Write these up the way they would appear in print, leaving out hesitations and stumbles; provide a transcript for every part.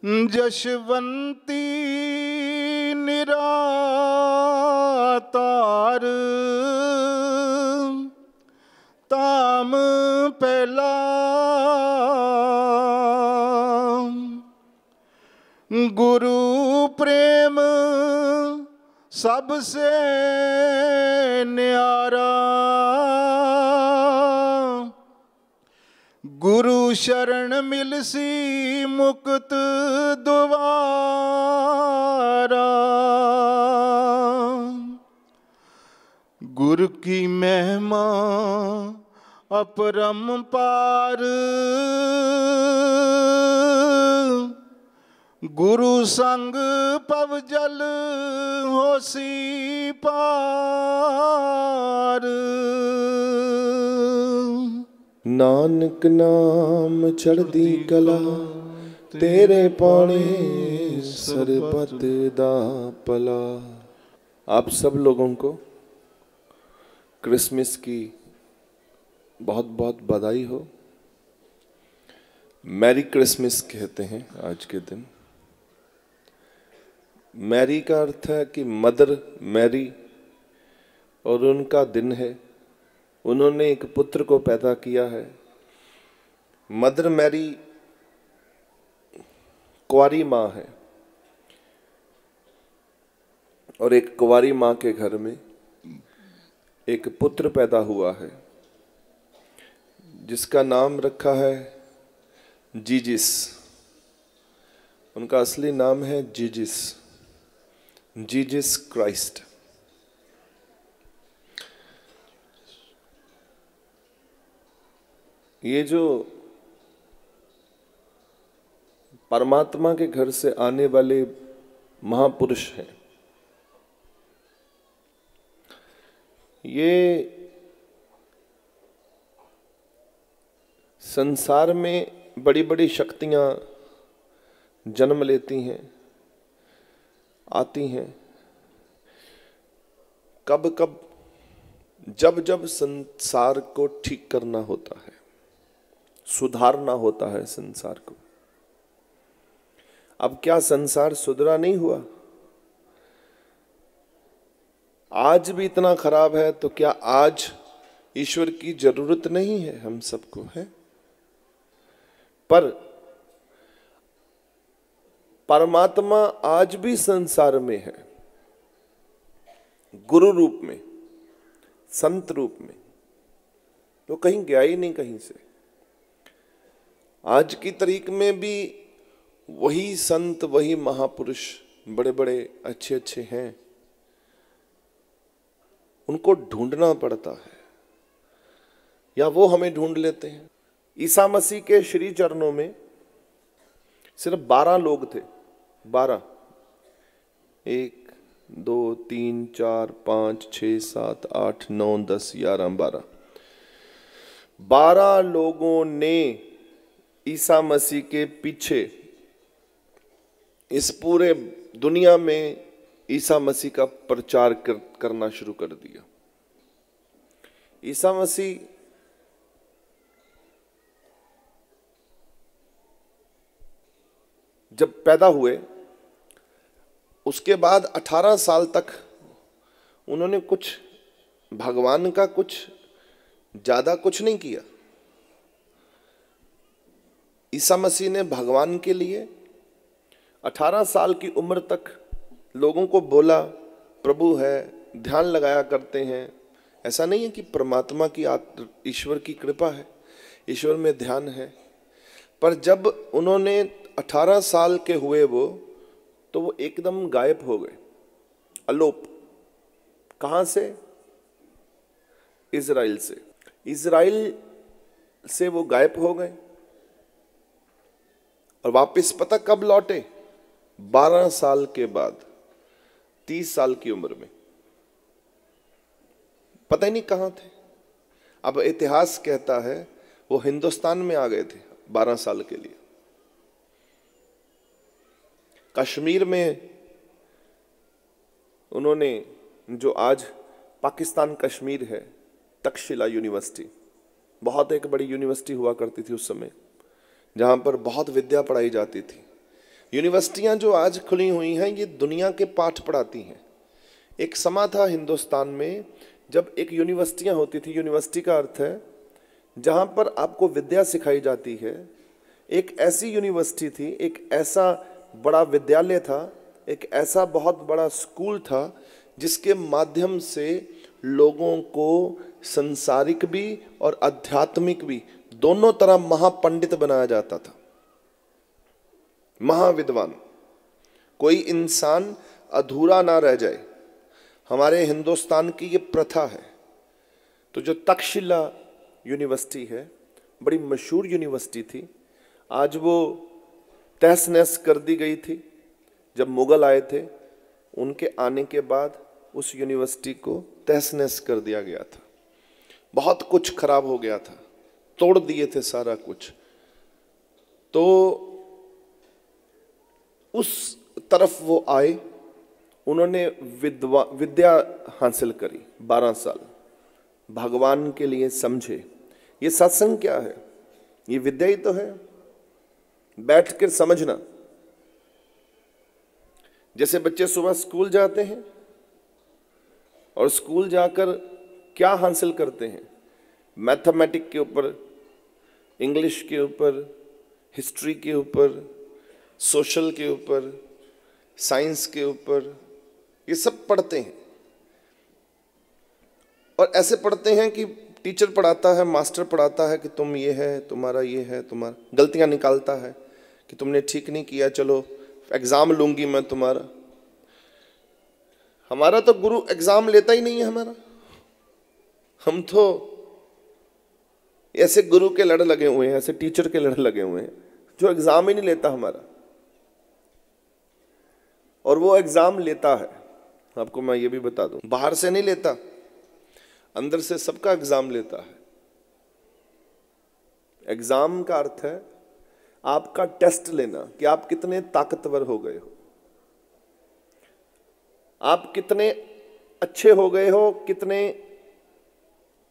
जशवंती निरातार ताम पहला गुरु प्रेम सबसे न्यारा गुरु शरण मिलसी मुक्त द्वारा गुरु की महिमा अपरंपार गुरु संग पव जल होसी पार। नानक नाम चढ़दी कला तेरे पाने सरबत दा पला। आप सब लोगों को क्रिसमस की बहुत बहुत बधाई हो। मैरी क्रिसमस कहते हैं आज के दिन। मैरी का अर्थ है कि मदर मैरी, और उनका दिन है। उन्होंने एक पुत्र को पैदा किया है। मदर मैरी कुंवारी माँ है, और एक कुंवारी माँ के घर में एक पुत्र पैदा हुआ है जिसका नाम रखा है जीजिस। उनका असली नाम है जीजिस क्राइस्ट। ये जो परमात्मा के घर से आने वाले महापुरुष हैं, ये संसार में बड़ी बड़ी शक्तियां जन्म लेती हैं, आती हैं। कब कब जब जब संसार को ठीक करना होता है, सुधारना होता है संसार को। अब क्या संसार सुधरा नहीं हुआ? आज भी इतना खराब है, तो क्या आज ईश्वर की जरूरत नहीं है? हम सबको है। पर परमात्मा आज भी संसार में है, गुरु रूप में, संत रूप में। तो कहीं गया ही नहीं कहीं से। आज की तारीख में भी वही संत, वही महापुरुष बड़े बड़े अच्छे अच्छे हैं, उनको ढूंढना पड़ता है या वो हमें ढूंढ लेते हैं। ईसा मसीह के श्री चरणों में सिर्फ 12 लोग थे। 12, 1 2 3 4 5 6 7 8 9 10 11 12 12 लोगों ने ईसा मसीह के पीछे इस पूरे दुनिया में ईसा मसीह का प्रचार करना शुरू कर दिया। ईसा मसीह जब पैदा हुए, उसके बाद 18 साल तक उन्होंने कुछ भगवान का कुछ ज्यादा कुछ नहीं किया। ईसा मसीह ने भगवान के लिए 18 साल की उम्र तक लोगों को बोला, प्रभु है, ध्यान लगाया करते हैं। ऐसा नहीं है कि परमात्मा की ईश्वर की कृपा है, ईश्वर में ध्यान है। पर जब उन्होंने 18 साल के हुए तो वो एकदम गायब हो गए, अलोप। कहां से? इजराइल से। इजराइल से वो गायब हो गए और वापस पता कब लौटे? 12 साल के बाद, 30 साल की उम्र में। पता ही नहीं कहां थे। अब इतिहास कहता है वो हिंदुस्तान में आ गए थे 12 साल के लिए। कश्मीर में उन्होंने, जो आज पाकिस्तान कश्मीर है, तक्षशिला यूनिवर्सिटी, बहुत एक बड़ी यूनिवर्सिटी हुआ करती थी उस समय, जहां पर बहुत विद्या पढ़ाई जाती थी। यूनिवर्सिटियां जो आज खुली हुई हैं ये दुनिया के पाठ पढ़ाती हैं। एक समा था हिंदुस्तान में जब एक यूनिवर्सिटियां होती थी। यूनिवर्सिटी का अर्थ है जहां पर आपको विद्या सिखाई जाती है। एक ऐसी यूनिवर्सिटी थी, एक ऐसा बड़ा विद्यालय था, एक ऐसा बहुत बड़ा स्कूल था जिसके माध्यम से लोगों को संसारिक भी और आध्यात्मिक भी दोनों तरह महापंडित बनाया जाता था, महाविद्वान। कोई इंसान अधूरा ना रह जाए। हमारे हिंदुस्तान की ये प्रथा है। तो जो तक्षशिला यूनिवर्सिटी है, बड़ी मशहूर यूनिवर्सिटी थी, आज वो तहस नहस कर दी गई थी। जब मुगल आए थे, उनके आने के बाद उस यूनिवर्सिटी को तहस नहस कर दिया गया था। बहुत कुछ खराब हो गया था, तोड़ दिए थे सारा कुछ। तो उस तरफ वो आए, उन्होंने विद्या हासिल करी 12 साल, भगवान के लिए समझे। ये सत्संग क्या है? ये विद्या ही तो है, बैठ कर समझना। जैसे बच्चे सुबह स्कूल जाते हैं और स्कूल जाकर क्या हासिल करते हैं? मैथमेटिक्स के ऊपर, इंग्लिश के ऊपर, हिस्ट्री के ऊपर, सोशल के ऊपर, साइंस के ऊपर, ये सब पढ़ते हैं। और ऐसे पढ़ते हैं कि टीचर पढ़ाता है, मास्टर पढ़ाता है कि तुम ये है, तुम्हारा ये है, तुम्हारा गलतियां निकालता है कि तुमने ठीक नहीं किया, चलो एग्जाम लूंगी मैं तुम्हारा। हमारा तो गुरु एग्जाम लेता ही नहीं है हमारा। हम तो ऐसे गुरु के लड़ लगे हुए हैं, ऐसे टीचर के लड़ लगे हुए हैं जो एग्जाम ही नहीं लेता हमारा। और वो एग्जाम लेता है, आपको मैं ये भी बता दूं, बाहर से नहीं लेता, अंदर से सबका एग्जाम लेता है। एग्जाम का अर्थ है आपका टेस्ट लेना कि आप कितने ताकतवर हो गए हो, आप कितने अच्छे हो गए हो, कितने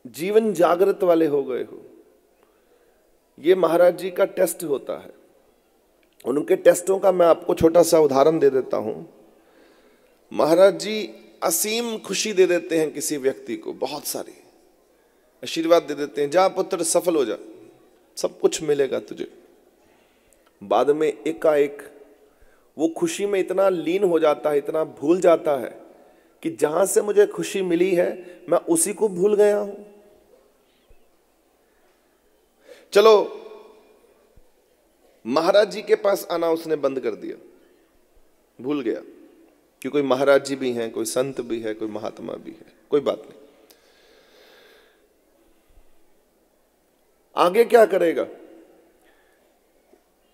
जीवन जागृत वाले हो गए हो। ये महाराज जी का टेस्ट होता है। उनके टेस्टों का मैं आपको छोटा सा उदाहरण दे देता हूं। महाराज जी असीम खुशी दे देते हैं किसी व्यक्ति को, बहुत सारी आशीर्वाद दे देते हैं, जा पुत्र सफल हो जा, सब कुछ मिलेगा तुझे। बाद में एकाएक वो खुशी में इतना लीन हो जाता है, इतना भूल जाता है कि जहां से मुझे खुशी मिली है मैं उसी को भूल गया हूं। चलो महाराज जी के पास आना उसने बंद कर दिया, भूल गया कि कोई महाराज जी भी हैं, कोई संत भी है, कोई महात्मा भी है, कोई बात नहीं। आगे क्या करेगा?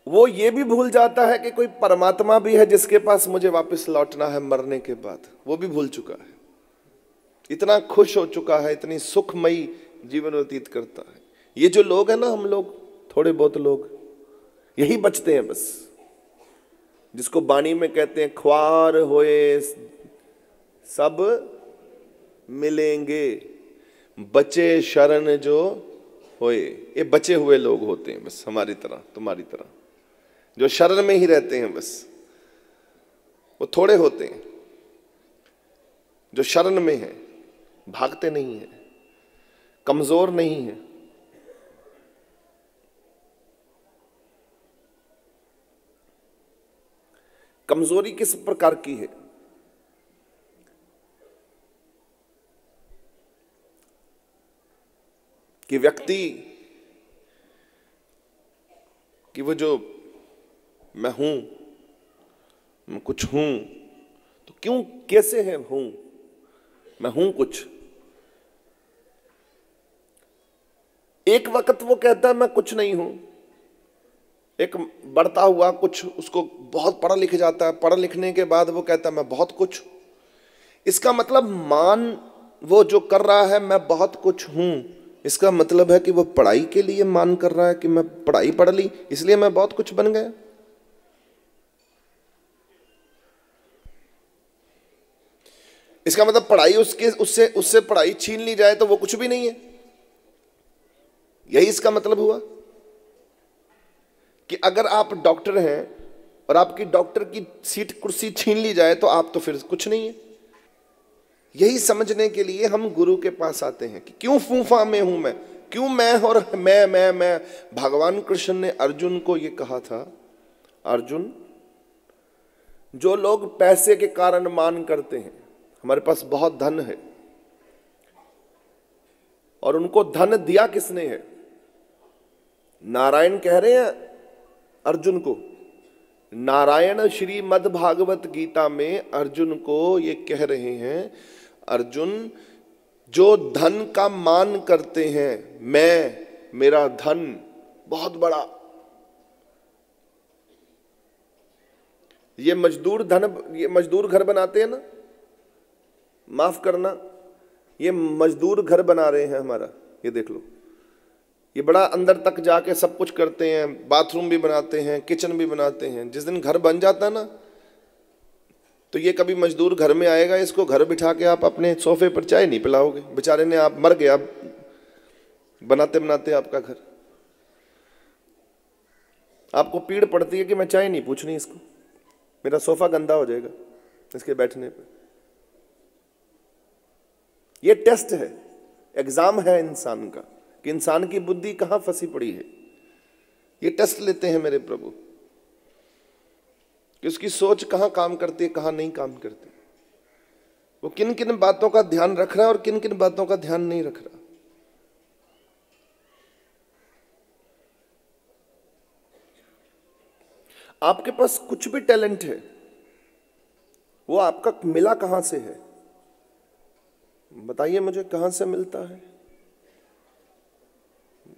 वो ये भी भूल जाता है कि कोई परमात्मा भी है जिसके पास मुझे वापस लौटना है मरने के बाद, वो भी भूल चुका है। इतना खुश हो चुका है, इतनी सुखमयी जीवन व्यतीत करता है। ये जो लोग हैं ना, हम लोग थोड़े बहुत लोग यही बचते हैं बस, जिसको बाणी में कहते हैं ख्वार होए सब मिलेंगे, बचे शरण जो होए। ये बचे हुए लोग होते हैं बस, हमारी तरह, तुम्हारी तरह, जो शरण में ही रहते हैं बस। वो थोड़े होते हैं जो शरण में हैं, भागते नहीं हैं, कमजोर नहीं हैं। कमजोरी किस प्रकार की है? कि व्यक्ति कि वो जो मैं हूं, मैं कुछ हूं, तो क्यों, कैसे है हूं, मैं हूं कुछ। एक वक्त वो कहता है मैं कुछ नहीं हूं, एक बढ़ता हुआ कुछ, उसको बहुत पढ़ा लिख जाता है, पढ़ लिखने के बाद वो कहता है मैं बहुत कुछ। इसका मतलब मान वो जो कर रहा है मैं बहुत कुछ हूं, इसका मतलब है कि वो पढ़ाई के लिए मान कर रहा है कि मैं पढ़ाई पढ़ ली इसलिए मैं बहुत कुछ बन गया। इसका मतलब पढ़ाई उससे पढ़ाई छीन ली जाए तो वो कुछ भी नहीं है। यही इसका मतलब हुआ कि अगर आप डॉक्टर हैं और आपकी डॉक्टर की सीट कुर्सी छीन ली जाए तो आप तो फिर कुछ नहीं है। यही समझने के लिए हम गुरु के पास आते हैं कि क्यों फूफा में हूं मैं, क्यों मैं और मैं। भगवान कृष्ण ने अर्जुन को ये कहा था, अर्जुन, जो लोग पैसे के कारण मान करते हैं, हमारे पास बहुत धन है, और उनको धन दिया किसने है? नारायण कह रहे हैं अर्जुन को। नारायण श्रीमद् भागवत गीता में अर्जुन को ये कह रहे हैं, अर्जुन, जो धन का मान करते हैं, मैं, मेरा धन बहुत बड़ा, ये मजदूर घर बनाते हैं ना, माफ करना, ये मजदूर घर बना रहे हैं हमारा, ये देख लो, ये बड़ा अंदर तक जाके सब कुछ करते हैं, बाथरूम भी बनाते हैं, किचन भी बनाते हैं। जिस दिन घर बन जाता ना, तो ये कभी मजदूर घर में आएगा, इसको घर बिठा के आप अपने सोफे पर चाय नहीं पिलाओगे, बेचारे ने, आप मर गया बनाते बनाते आपका घर। आपको पीड़ पड़ती है कि मैं चाय नहीं पूछनी इसको, मेरा सोफा गंदा हो जाएगा इसके बैठने पे। ये टेस्ट है, एग्जाम है इंसान का, कि इंसान की बुद्धि कहां फंसी पड़ी है। ये टेस्ट लेते हैं मेरे प्रभु कि उसकी सोच कहां काम करती है, कहां नहीं काम करती, वो किन किन बातों का ध्यान रख रहा है और किन किन बातों का ध्यान नहीं रख रहा। आपके पास कुछ भी टैलेंट है, वो आपका मिला कहां से है? बताइए मुझे, कहां से मिलता है?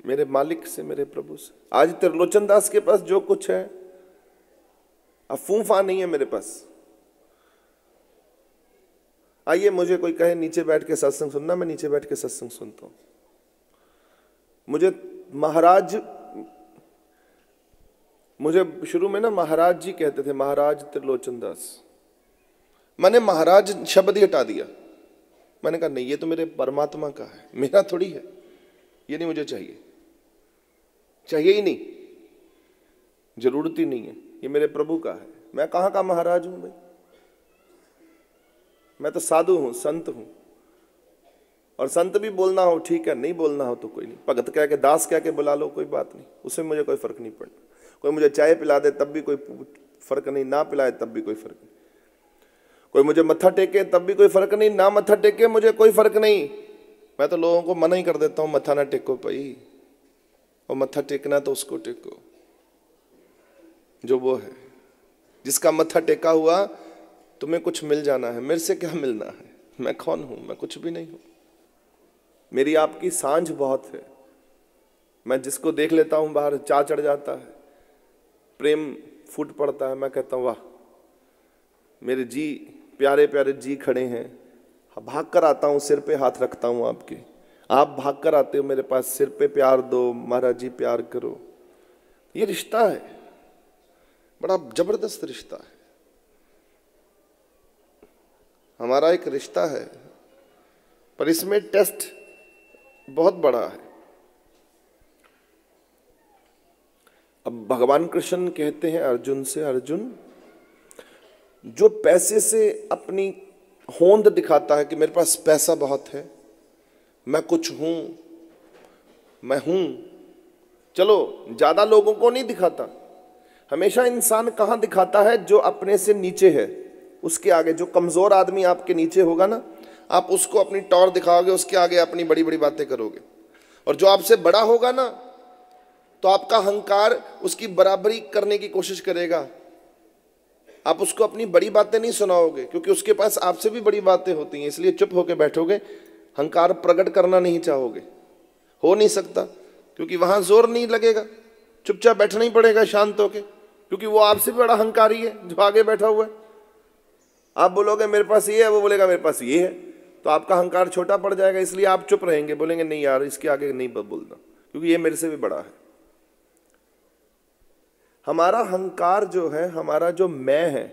मेरे मालिक से, मेरे प्रभु से। आज त्रिलोचन दास के पास जो कुछ है, अफूफा नहीं है मेरे पास। आइए, मुझे कोई कहे नीचे बैठ के सत्संग सुनना, मैं नीचे बैठ के सत्संग सुनता हूं। मुझे शुरू में ना महाराज जी कहते थे, महाराज त्रिलोचन दास। मैंने महाराज शब्द ही हटा दिया। मैंने कहा नहीं, ये तो मेरे परमात्मा का है, मेरा थोड़ी है, ये नहीं मुझे चाहिए, चाहिए ही नहीं, जरूरत ही नहीं है, ये मेरे प्रभु का है। मैं कहाँ का महाराज हूं भाई? मैं तो साधु हूं, संत हूं। और संत भी बोलना हो ठीक है, नहीं बोलना हो तो कोई नहीं, भगत कह के, दास कह के बुला लो, कोई बात नहीं, उससे मुझे कोई फर्क नहीं पड़ता। कोई मुझे चाय पिला दे तब भी कोई फर्क नहीं, ना पिलाए तब भी कोई फर्क नहीं। कोई मुझे मत्था टेके तब भी कोई फर्क नहीं, ना मत्था टेके मुझे कोई फर्क नहीं। मैं तो लोगों को मना ही कर देता हूं, मत्था ना टेको भाई, और मत्था टेकना तो उसको टेको जो वो है, जिसका मत्था टेका हुआ। तुम्हें कुछ मिल जाना है, मेरे से क्या मिलना है? मैं कौन हूं? मैं कुछ भी नहीं हूं। मेरी आपकी सांझ बहुत है। मैं जिसको देख लेता हूं बाहर, चा चढ़ जाता है, प्रेम फूट पड़ता है। मैं कहता हूं वाह, मेरे जी प्यारे प्यारे जी खड़े हैं। भाग कर आता हूं, सिर पे हाथ रखता हूं आपके, आप भाग कर आते हो मेरे पास, सिर पे प्यार दो, महाराज जी प्यार करो। ये रिश्ता है, बड़ा जबरदस्त रिश्ता है हमारा, एक रिश्ता है, पर इसमें टेस्ट बहुत बड़ा है। अब भगवान कृष्ण कहते हैं अर्जुन से, अर्जुन, जो पैसे से अपनी होंद दिखाता है कि मेरे पास पैसा बहुत है, मैं कुछ हूं, मैं हूं, चलो ज्यादा लोगों को नहीं दिखाता। हमेशा इंसान कहां दिखाता है? जो अपने से नीचे है, उसके आगे। जो कमजोर आदमी आपके नीचे होगा ना, आप उसको अपनी टॉर दिखाओगे, उसके आगे अपनी बड़ी बड़ी बातें करोगे। और जो आपसे बड़ा होगा ना, तो आपका अहंकार उसकी बराबरी करने की कोशिश करेगा। आप उसको अपनी बड़ी बातें नहीं सुनाओगे, क्योंकि उसके पास आपसे भी बड़ी बातें होती हैं, इसलिए चुप होकर बैठोगे। अहंकार प्रकट करना नहीं चाहोगे, हो नहीं सकता, क्योंकि वहां जोर नहीं लगेगा, चुपचाप बैठना ही पड़ेगा शांत होके, क्योंकि वो आपसे भी बड़ा अहंकारी है जो आगे बैठा हुआ है। आप बोलोगे मेरे पास ये है, वो बोलेगा मेरे पास ये है, तो आपका अहंकार छोटा पड़ जाएगा। इसलिए आप चुप रहेंगे, बोलेंगे नहीं यार, इसके आगे नहीं बोलना, क्योंकि ये मेरे से भी बड़ा है। हमारा अहंकार जो है, हमारा जो मैं है,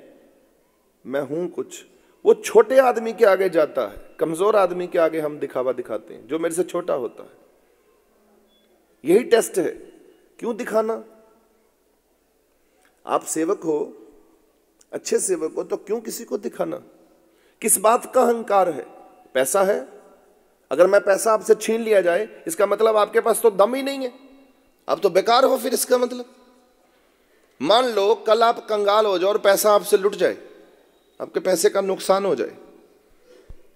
मैं हूं कुछ, वो छोटे आदमी के आगे जाता है, कमजोर आदमी के आगे हम दिखावा दिखाते हैं, जो मेरे से छोटा होता है। यही टेस्ट है, क्यों दिखाना? आप सेवक हो, अच्छे सेवक हो तो क्यों किसी को दिखाना? किस बात का अहंकार है? पैसा है? अगर मैं पैसा आपसे छीन लिया जाए, इसका मतलब आपके पास तो दम ही नहीं है, आप तो बेकार हो। फिर इसका मतलब, मान लो कल आप कंगाल हो जाओ और पैसा आपसे लुट जाए, आपके पैसे का नुकसान हो जाए,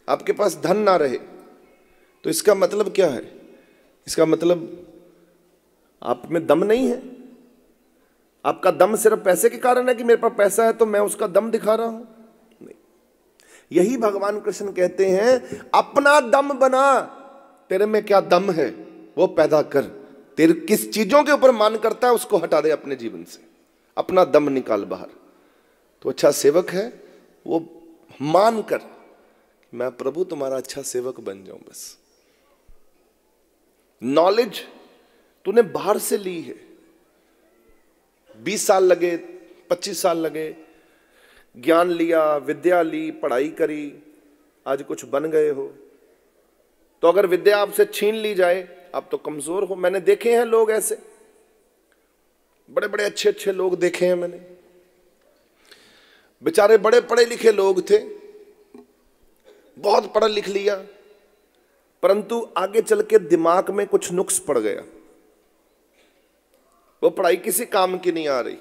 आपके पास धन ना रहे, तो इसका मतलब क्या है? इसका मतलब आप में दम नहीं है। आपका दम सिर्फ पैसे के कारण है कि मेरे पास पैसा है तो मैं उसका दम दिखा रहा हूं? नहीं। यही भगवान कृष्ण कहते हैं, अपना दम बना, तेरे में क्या दम है वो पैदा कर। तेरे किस चीजों के ऊपर मान करता है उसको हटा दे अपने जीवन से, अपना दम निकाल बाहर। तो अच्छा सेवक है वो मान कर, मैं प्रभु तुम्हारा अच्छा सेवक बन जाऊं। बस नॉलेज तूने बाहर से ली है, 20 साल लगे, 25 साल लगे, ज्ञान लिया, विद्या ली, पढ़ाई करी, आज कुछ बन गए हो। तो अगर विद्या आपसे छीन ली जाए, आप तो कमजोर हो। मैंने देखे हैं लोग ऐसे, बड़े बड़े अच्छे अच्छे लोग देखे हैं मैंने, बेचारे बड़े पढ़े लिखे लोग थे, बहुत पढ़ लिख लिया, परंतु आगे चल के दिमाग में कुछ नुक्स पड़ गया, वो पढ़ाई किसी काम की नहीं आ रही।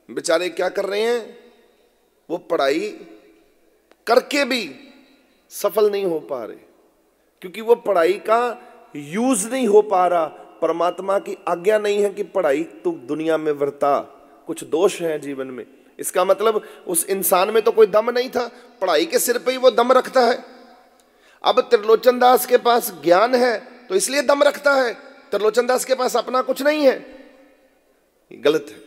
बेचारे क्या कर रहे हैं, वो पढ़ाई करके भी सफल नहीं हो पा रहे, क्योंकि वो पढ़ाई का यूज नहीं हो पा रहा। परमात्मा की आज्ञा नहीं है कि पढ़ाई तो दुनिया में वर्ता, कुछ दोष हैं जीवन में। इसका मतलब उस इंसान में तो कोई दम नहीं था, पढ़ाई के सिर पे ही वो दम रखता है। अब त्रिलोचन दास के पास ज्ञान है तो इसलिए दम रखता है, त्रिलोचन दास के पास अपना कुछ नहीं है, गलत है।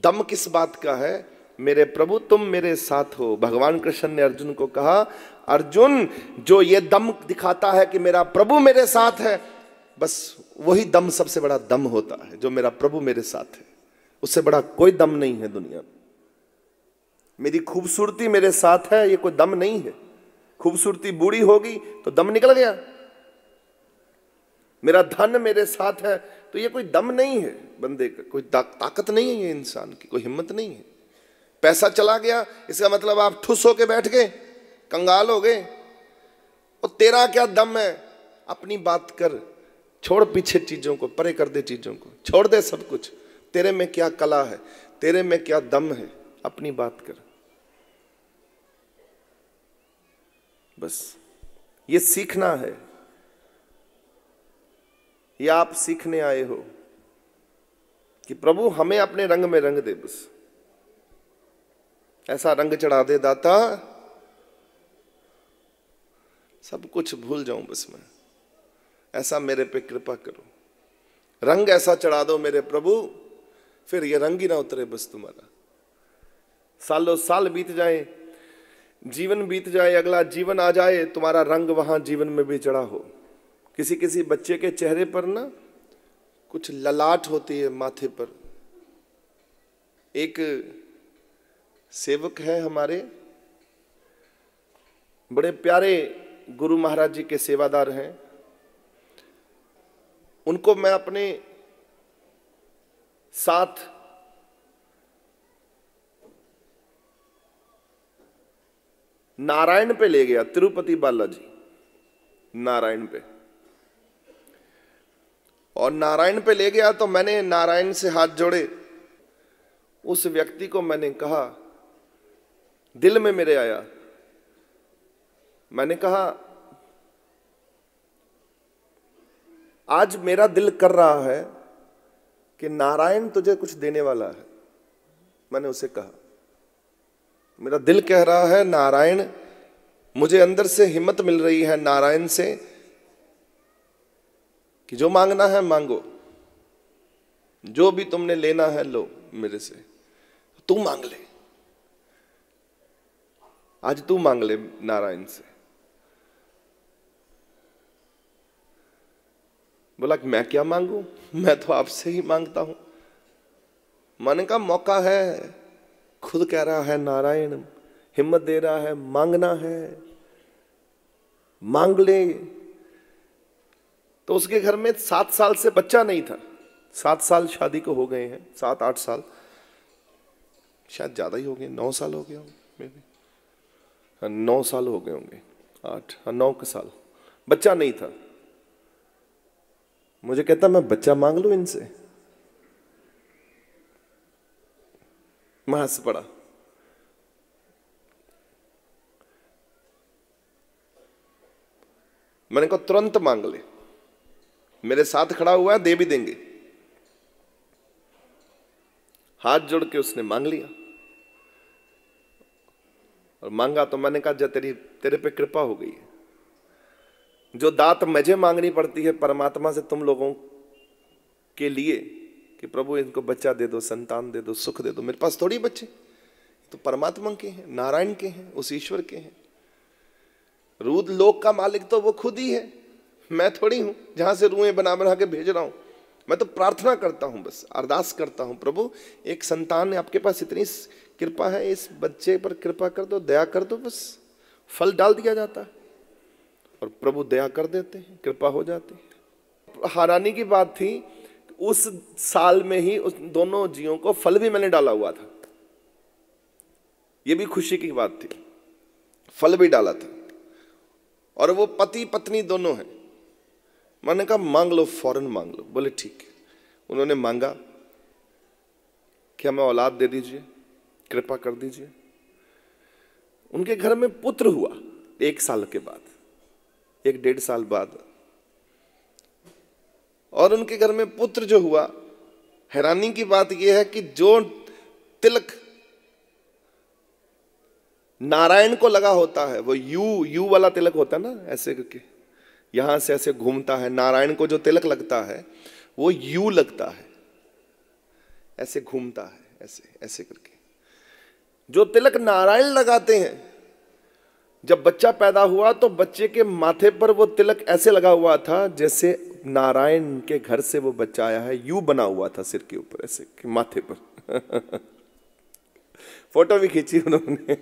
दम किस बात का है? मेरे प्रभु तुम मेरे साथ हो। भगवान कृष्ण ने अर्जुन को कहा, अर्जुन जो ये दम दिखाता है कि मेरा प्रभु मेरे साथ है, बस वही दम सबसे बड़ा दम होता है, जो मेरा प्रभु मेरे साथ है। उससे बड़ा कोई दम नहीं है दुनिया में। मेरी खूबसूरती मेरे साथ है, ये कोई दम नहीं है। खूबसूरती बूढ़ी होगी तो दम निकल गया। मेरा धन मेरे साथ है तो ये कोई दम नहीं है बंदे का, कोई ताकत नहीं है, ये इंसान की कोई हिम्मत नहीं है। पैसा चला गया, इसका मतलब आप ठुस होके बैठ गए, कंगाल हो गए। और तेरा क्या दम है? अपनी बात कर, छोड़ पीछे चीजों को, परे कर दे चीजों को, छोड़ दे सब कुछ। तेरे में क्या कला है, तेरे में क्या दम है, अपनी बात कर। बस ये सीखना है, या आप सीखने आए हो कि प्रभु हमें अपने रंग में रंग दे, बस ऐसा रंग चढ़ा दे दाता, सब कुछ भूल जाऊं बस मैं, ऐसा मेरे पे कृपा करो। रंग ऐसा चढ़ा दो मेरे प्रभु, फिर ये रंग ही ना उतरे बस तुम्हारा। सालों साल बीत जाए, जीवन बीत जाए, अगला जीवन आ जाए, तुम्हारा रंग वहां जीवन में भी चढ़ा हो। किसी किसी बच्चे के चेहरे पर ना कुछ ललाट होती है माथे पर। एक सेवक है हमारे, बड़े प्यारे गुरु महाराज जी के सेवादार हैं। उनको मैं अपने साथ नारायण पे ले गया, तिरुपति बालाजी नारायण पे। और नारायण पे ले गया तो मैंने नारायण से हाथ जोड़े। उस व्यक्ति को मैंने कहा, दिल में मेरे आया, मैंने कहा आज मेरा दिल कर रहा है कि नारायण तुझे कुछ देने वाला है। मैंने उसे कहा, मेरा दिल कह रहा है नारायण, मुझे अंदर से हिम्मत मिल रही है नारायण से कि जो मांगना है मांगो, जो भी तुमने लेना है लो मेरे से, तू मांग ले, आज तू मांग ले नारायण से। बोला कि मैं क्या मांगू, मैं तो आपसे ही मांगता हूं। मैंने कहा मौका है, खुद कह रहा है नारायण, हिम्मत दे रहा है, मांगना है, मांग ले। तो उसके घर में 7 साल से बच्चा नहीं था, 7 साल शादी को हो गए हैं, 7-8 साल शायद ज़्यादा ही हो गए, 9 साल हो गए होंगे मे भी, 9 साल हो गए होंगे, 8 हाँ 9 के साल। बच्चा नहीं था। मुझे कहता मैं बच्चा मांग लूं इनसे। मैं हंस पड़ा। मैंने कहा तुरंत मांग ले, मेरे साथ खड़ा हुआ है, दे भी देंगे। हाथ जोड़ के उसने मांग लिया और मांगा तो मैंने कहा जब तेरे पे कृपा हो गई है, जो दात मुझे मांगनी पड़ती है परमात्मा से तुम लोगों के लिए कि प्रभु इनको बच्चा दे दो, संतान दे दो, सुख दे दो, मेरे पास थोड़ी बच्चे, तो परमात्मा के हैं, नारायण के हैं, उस ईश्वर के हैं। रूद लोक का मालिक तो वो खुद ही है, मैं थोड़ी हूं जहां से रुएं बना बना के भेज रहा हूं। मैं तो प्रार्थना करता हूं, बस अरदास करता हूं, प्रभु एक संतान है, आपके पास इतनी कृपा है, इस बच्चे पर कृपा कर दो, दया कर दो, बस फल डाल दिया जाता है और प्रभु दया कर देते हैं, कृपा हो जाती है। हैरानी की बात थी, उस साल में ही उस दोनों जियों को फल भी मैंने डाला हुआ था। यह भी खुशी की बात थी, फल भी डाला था और वो पति पत्नी दोनों हैं। मैंने कहा मांग लो, फौरन मांग लो। बोले ठीक है। उन्होंने मांगा कि हमें औलाद दे दीजिए, कृपा कर दीजिए। उनके घर में पुत्र हुआ 1 साल के बाद, 1-1.5 साल बाद। और उनके घर में पुत्र जो हुआ, हैरानी की बात यह है कि जो तिलक नारायण को लगा होता है, वो यू वाला तिलक होता है ना, ऐसे करके यहां से ऐसे घूमता है। नारायण को जो तिलक लगता है वो यू लगता है, ऐसे घूमता है, ऐसे ऐसे करके। जो तिलक नारायण लगाते हैं, जब बच्चा पैदा हुआ तो बच्चे के माथे पर वो तिलक ऐसे लगा हुआ था जैसे नारायण के घर से वो बच्चा आया है, यू बना हुआ था सिर के ऊपर, ऐसे के माथे पर। फोटो भी खींची उन्होंने।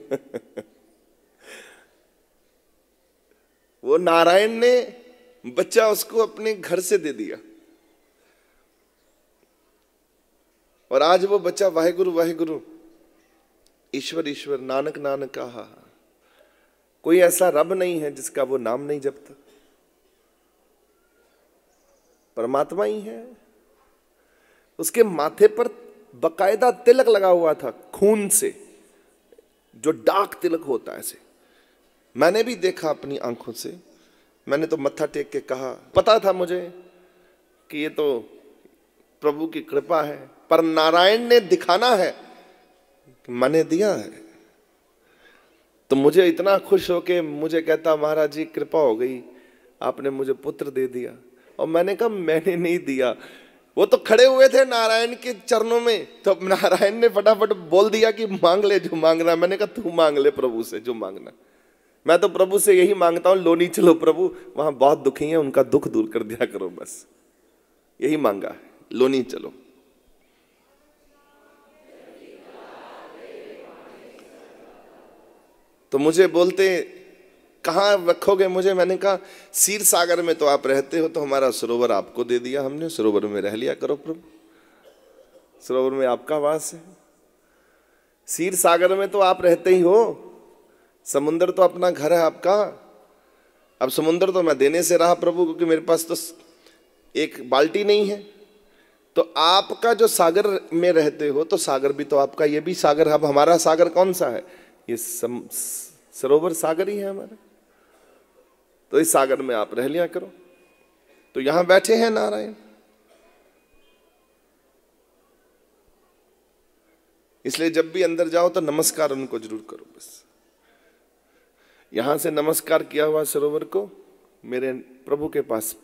वो नारायण ने बच्चा उसको अपने घर से दे दिया और आज वो बच्चा वाहेगुरु वाहेगुरु, ईश्वर ईश्वर, नानक नानक कहा। कोई ऐसा रब नहीं है जिसका वो नाम नहीं जपता, परमात्मा ही है। उसके माथे पर बकायदा तिलक लगा हुआ था खून से, जो डार्क तिलक होता है ऐसे। मैंने भी देखा अपनी आंखों से। मैंने तो मत्था टेक के कहा, पता था मुझे कि ये तो प्रभु की कृपा है, पर नारायण ने दिखाना है कि मैंने दिया है। तो मुझे इतना खुश होके मुझे कहता, महाराज जी कृपा हो गई, आपने मुझे पुत्र दे दिया। और मैंने कहा मैंने नहीं दिया, वो तो खड़े हुए थे नारायण के चरणों में, तो नारायण ने फटाफट बोल दिया कि मांग ले जो मांगना। मैंने कहा तू मांग ले प्रभु से जो मांगना। मैं तो प्रभु से यही मांगता हूं, लोनी चलो प्रभु, वहां बहुत दुखी हैं, उनका दुख दूर कर दिया करो, बस यही मांगा है, लोनी चलो। तो मुझे बोलते कहाँ रखोगे मुझे? मैंने कहा क्षीर सागर में तो आप रहते हो, तो हमारा सरोवर आपको दे दिया हमने, सरोवर में रह लिया करो प्रभु, सरोवर में आपका वास है। क्षीर सागर में तो आप रहते ही हो, समुद्र तो अपना घर है आपका। अब समुद्र तो मैं देने से रहा प्रभु, क्योंकि मेरे पास तो एक बाल्टी नहीं है। तो आपका जो सागर में रहते हो तो सागर भी तो आपका, ये भी सागर है। अब हमारा सागर कौन सा है? ये सरोवर सागर ही है हमारा। तो इस सागर में आप रह लिया करो। तो यहां बैठे हैं नारायण, इसलिए जब भी अंदर जाओ तो नमस्कार उनको जरूर करो। बस यहां से नमस्कार किया हुआ सरोवर को मेरे प्रभु के पास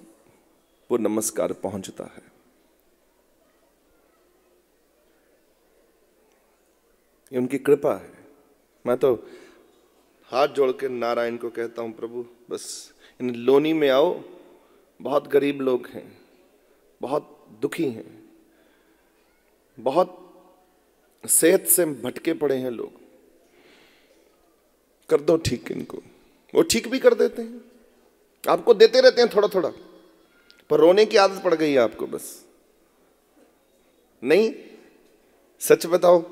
वो नमस्कार पहुंचता है। ये उनकी कृपा है। मैं तो हाथ जोड़ के नारायण को कहता हूं, प्रभु बस इन लोनी में आओ, बहुत गरीब लोग हैं, बहुत दुखी हैं, बहुत सेहत से भटके पड़े हैं लोग, कर दो ठीक इनको। वो ठीक भी कर देते हैं, आपको देते रहते हैं थोड़ा थोड़ा, पर रोने की आदत पड़ गई है आपको। बस नहीं, सच बताओ,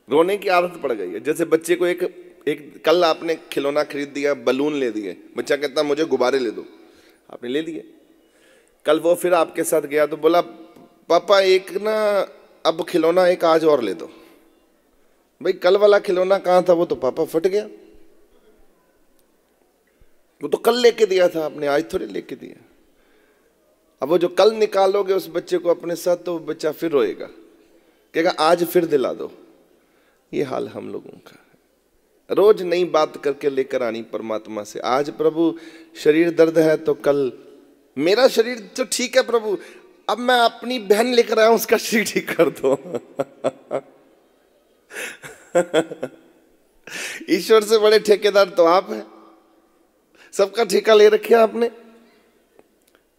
रोने की आदत पड़ गई है। जैसे बच्चे को एक कल आपने खिलौना खरीद दिया, बलून ले दिए, बच्चा कहता मुझे गुब्बारे ले दो, आपने ले दिए। कल वो फिर आपके साथ गया तो बोला पापा एक ना अब खिलौना एक आज और ले दो। भाई कल वाला खिलौना कहाँ था, वो तो पापा फट गया, वो तो कल लेके दिया था आपने, आज थोड़ी लेके दिया। अब वो जो कल निकालोगे उस बच्चे को अपने साथ, तो बच्चा फिर रोएगा, कहेगा आज फिर दिला दो। ये हाल हम लोगों का है। रोज नई बात करके लेकर आनी परमात्मा से। आज प्रभु शरीर दर्द है तो कल मेरा शरीर तो ठीक है प्रभु, अब मैं अपनी बहन लेकर आया हूं, उसका शरीर ठीक कर दो। ईश्वर से बड़े ठेकेदार तो आप हैं, सबका ठेका ले रखे आपने,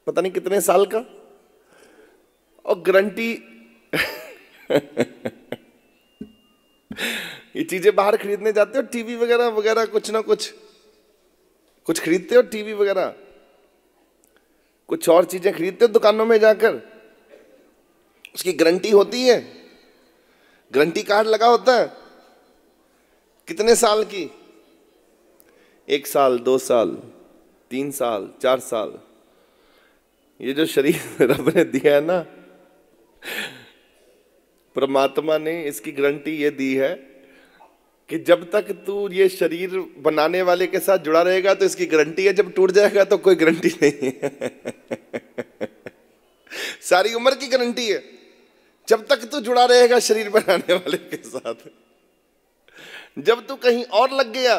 पता नहीं कितने साल का, और गारंटी। ये चीजें बाहर खरीदने जाते हो, टीवी वगैरह वगैरह, कुछ ना कुछ खरीदते हो, टीवी वगैरह, कुछ और चीजें खरीदते हो दुकानों में जाकर, उसकी गारंटी होती है, गारंटी कार्ड लगा होता है, कितने साल की, 1 साल, 2 साल, 3 साल, 4 साल। ये जो शरीर रब ने दिया है ना, परमात्मा ने इसकी गारंटी ये दी है कि जब तक तू ये शरीर बनाने वाले के साथ जुड़ा रहेगा तो इसकी गारंटी है, जब टूट जाएगा तो कोई गारंटी नहीं है। सारी उम्र की गारंटी है, जब तक तू जुड़ा रहेगा शरीर बनाने वाले के साथ। जब तू कहीं और लग गया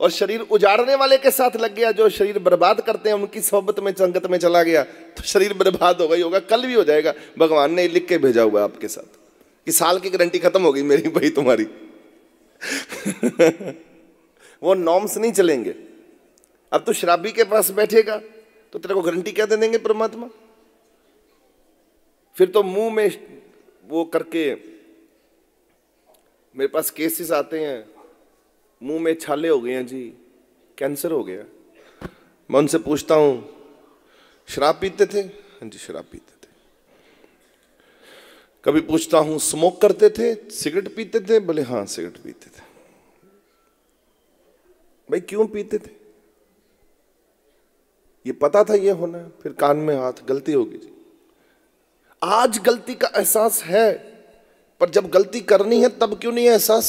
और शरीर उजाड़ने वाले के साथ लग गया, जो शरीर बर्बाद करते हैं उनकी सोबत में, संगत में चला गया, तो शरीर बर्बाद हो गई होगा, कल भी हो जाएगा। भगवान ने लिख के भेजा हुआ आपके साथ कि साल की गारंटी खत्म हो गई मेरी भाई तुम्हारी। वो नॉर्म्स नहीं चलेंगे। अब तो शराबी के पास बैठेगा तो तेरे को गारंटी क्या दे देंगे परमात्मा? फिर तो मुंह में वो करके, मेरे पास केसेस आते हैं, मुंह में छाले हो गए हैं जी, कैंसर हो गया। मैं उनसे पूछता हूं शराब पीते थे? हाँ जी शराब पीते थे। कभी पूछता हूं स्मोक करते थे, सिगरेट पीते थे? बोले हाँ सिगरेट पीते थे। भाई क्यों पीते थे? ये पता था ये होना है, फिर कान में हाथ, गलती होगी जी। आज गलती का एहसास है, पर जब गलती करनी है तब क्यों नहीं है एहसास?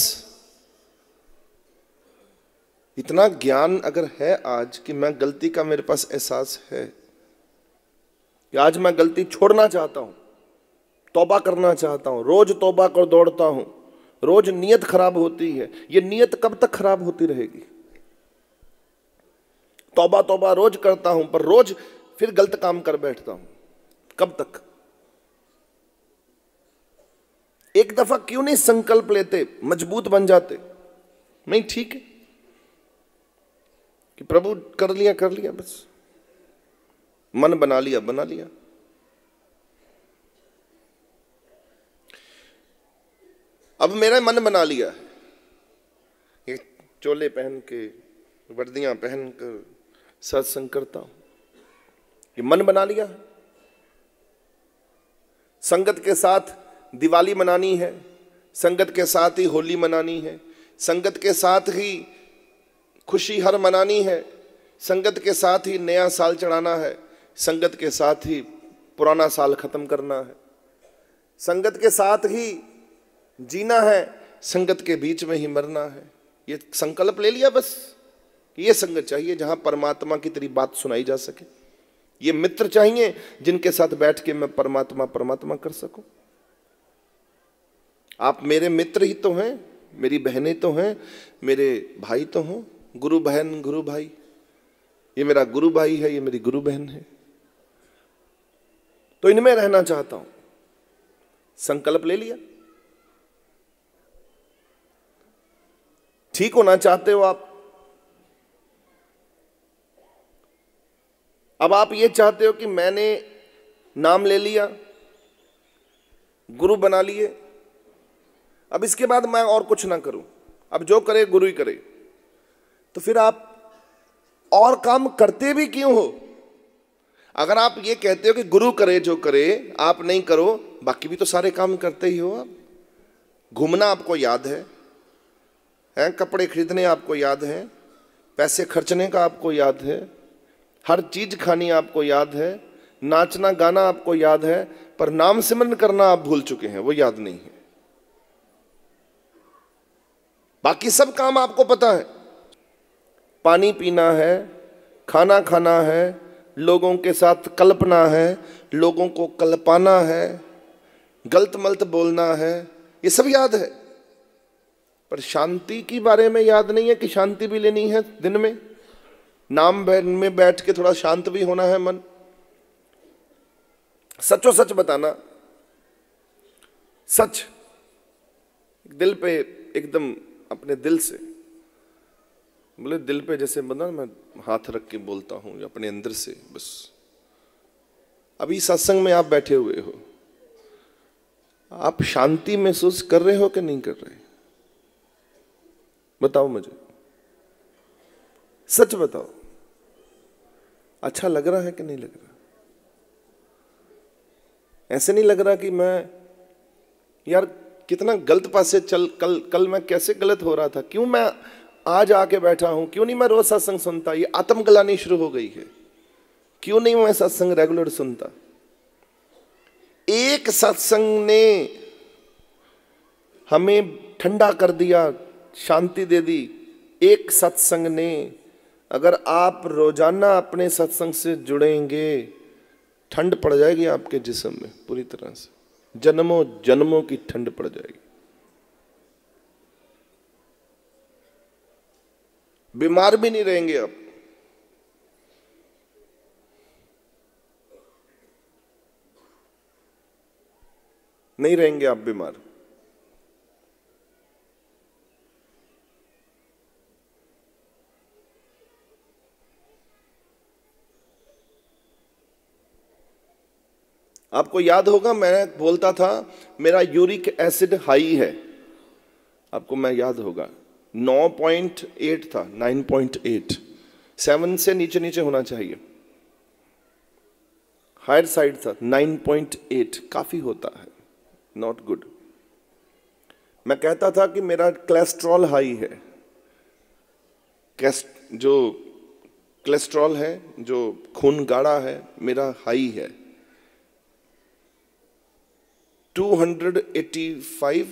इतना ज्ञान अगर है आज कि मैं गलती का मेरे पास एहसास है कि आज मैं गलती छोड़ना चाहता हूं, तौबा करना चाहता हूं, रोज तौबा कर दौड़ता हूं, रोज नीयत खराब होती है। ये नीयत कब तक खराब होती रहेगी? तौबा तौबा रोज करता हूं पर रोज फिर गलत काम कर बैठता हूं, कब तक? एक दफा क्यों नहीं संकल्प लेते, मजबूत बन जाते? नहीं ठीक है कि प्रभु कर लिया बस, मन बना लिया। अब मेरा मन बना लिया है, ये चोले पहन के, वर्दियां पहन कर सत्संग करता हूं, ये मन बना लिया है। संगत के साथ दिवाली मनानी है, संगत के साथ ही होली मनानी है, संगत के साथ ही खुशी हर मनानी है, संगत के साथ ही नया साल चढ़ाना है, संगत के साथ ही पुराना साल खत्म करना है, संगत के साथ ही जीना है, संगत के बीच में ही मरना है। ये संकल्प ले लिया बस, ये संगत चाहिए जहां परमात्मा की तेरी बात सुनाई जा सके। ये मित्र चाहिए जिनके साथ बैठ के मैं परमात्मा कर सकूं। आप मेरे मित्र ही तो हैं, मेरी बहनें तो हैं, मेरे भाई तो हों, गुरु बहन गुरु भाई। ये मेरा गुरु भाई है, ये मेरी गुरु बहन है, तो इनमें रहना चाहता हूं। संकल्प ले लिया। ठीक होना चाहते हो आप, अब आप ये चाहते हो कि मैंने नाम ले लिया, गुरु बना लिए, अब इसके बाद मैं और कुछ ना करूं, अब जो करे गुरु ही करे, तो फिर आप और काम करते भी क्यों हो? अगर आप ये कहते हो कि गुरु करे जो करे, आप नहीं करो, बाकी भी तो सारे काम करते ही हो आप। घूमना आपको याद है, कपड़े खरीदने आपको याद है, पैसे खर्चने का आपको याद है, हर चीज खानी आपको याद है, नाचना गाना आपको याद है, पर नाम सिमरन करना आप भूल चुके हैं, वो याद नहीं है। बाकी सब काम आपको पता है, पानी पीना है, खाना खाना है, लोगों के साथ कल्पना है, लोगों को कल्पाना है, गलत मलत बोलना है, ये सब याद है। पर शांति के बारे में याद नहीं है कि शांति भी लेनी है दिन में, नाम में बैठ के थोड़ा शांत भी होना है मन। सचो सच बताना, सच दिल पे एकदम अपने दिल से बोले, दिल पे जैसे बना मैं हाथ रख के बोलता हूं या अपने अंदर से बस। अभी सत्संग में आप बैठे हुए हो, आप शांति महसूस कर रहे हो कि नहीं कर रहे? बताओ मुझे, सच बताओ। अच्छा लग रहा है कि नहीं लग रहा? ऐसे नहीं लग रहा कि मैं यार कितना गलत पासे चल, कल मैं कैसे गलत हो रहा था, क्यों मैं आज आके बैठा हूं, क्यों नहीं मैं रोज सत्संग सुनता? ये आत्मग्लानि शुरू हो गई है, क्यों नहीं मैं सत्संग रेगुलर सुनता? एक सत्संग ने हमें ठंडा कर दिया, शांति दे दी। एक सत्संग ने, अगर आप रोजाना अपने सत्संग से जुड़ेंगे, ठंड पड़ जाएगी आपके जिस्म में पूरी तरह से, जन्मों जन्मों की ठंड पड़ जाएगी। बीमार भी नहीं रहेंगे आप। नहीं रहेंगे आप बीमार। आपको याद होगा मैं बोलता था मेरा यूरिक एसिड हाई है, आपको मैं याद होगा 9.8 था, 9.8, 7 से नीचे नीचे होना चाहिए, हायर साइड था 9.8, काफी होता है, नॉट गुड। मैं कहता था कि मेरा कोलेस्ट्रॉल हाई है, जो कोलेस्ट्रॉल है, जो खून गाढ़ा है, मेरा हाई है 285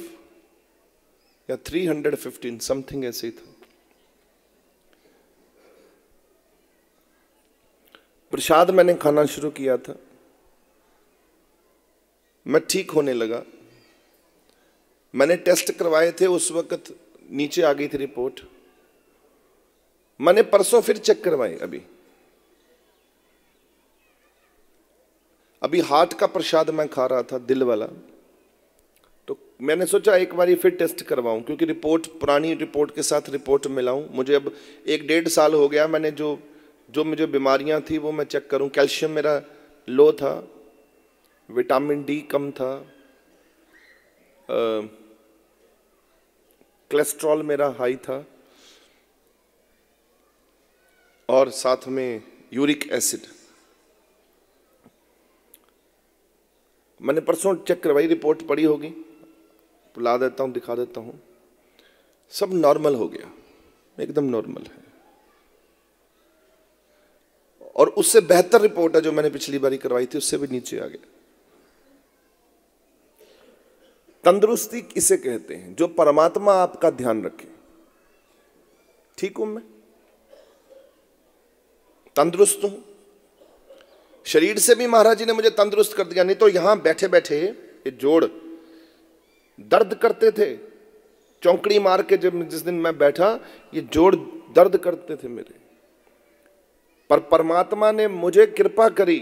या 315 समथिंग ऐसे ही था। प्रसाद मैंने खाना शुरू किया था, मैं ठीक होने लगा। मैंने टेस्ट करवाए थे, उस वक्त नीचे आ गई थी रिपोर्ट। मैंने परसों फिर चेक करवाए। अभी हार्ट का प्रसाद मैं खा रहा था, दिल वाला, तो मैंने सोचा एक बार फिर टेस्ट करवाऊं, क्योंकि रिपोर्ट पुरानी रिपोर्ट के साथ रिपोर्ट मिलाऊं। मुझे अब 1-1.5 साल हो गया, मैंने जो मुझे बीमारियां थी वो मैं चेक करूं। कैल्शियम मेरा लो था, विटामिन डी कम था, कोलेस्ट्रॉल मेरा हाई था, और साथ में यूरिक एसिड। मैंने परसों चेक करवाई, रिपोर्ट पड़ी होगी, बुला देता हूं, दिखा देता हूं, सब नॉर्मल हो गया, एकदम नॉर्मल है। और उससे बेहतर रिपोर्ट है जो मैंने पिछली बारी करवाई थी, उससे भी नीचे आ गया। तंदुरुस्ती किसे कहते हैं? जो परमात्मा आपका ध्यान रखे। ठीक हूं मैं, तंदुरुस्त हूं, शरीर से भी महाराज जी ने मुझे तंदुरुस्त कर दिया। नहीं तो यहां बैठे बैठे ये जोड़ दर्द करते थे, चौंकड़ी मार के जब जिस दिन मैं बैठा, ये जोड़ दर्द करते थे मेरे। पर परमात्मा ने मुझे कृपा करी,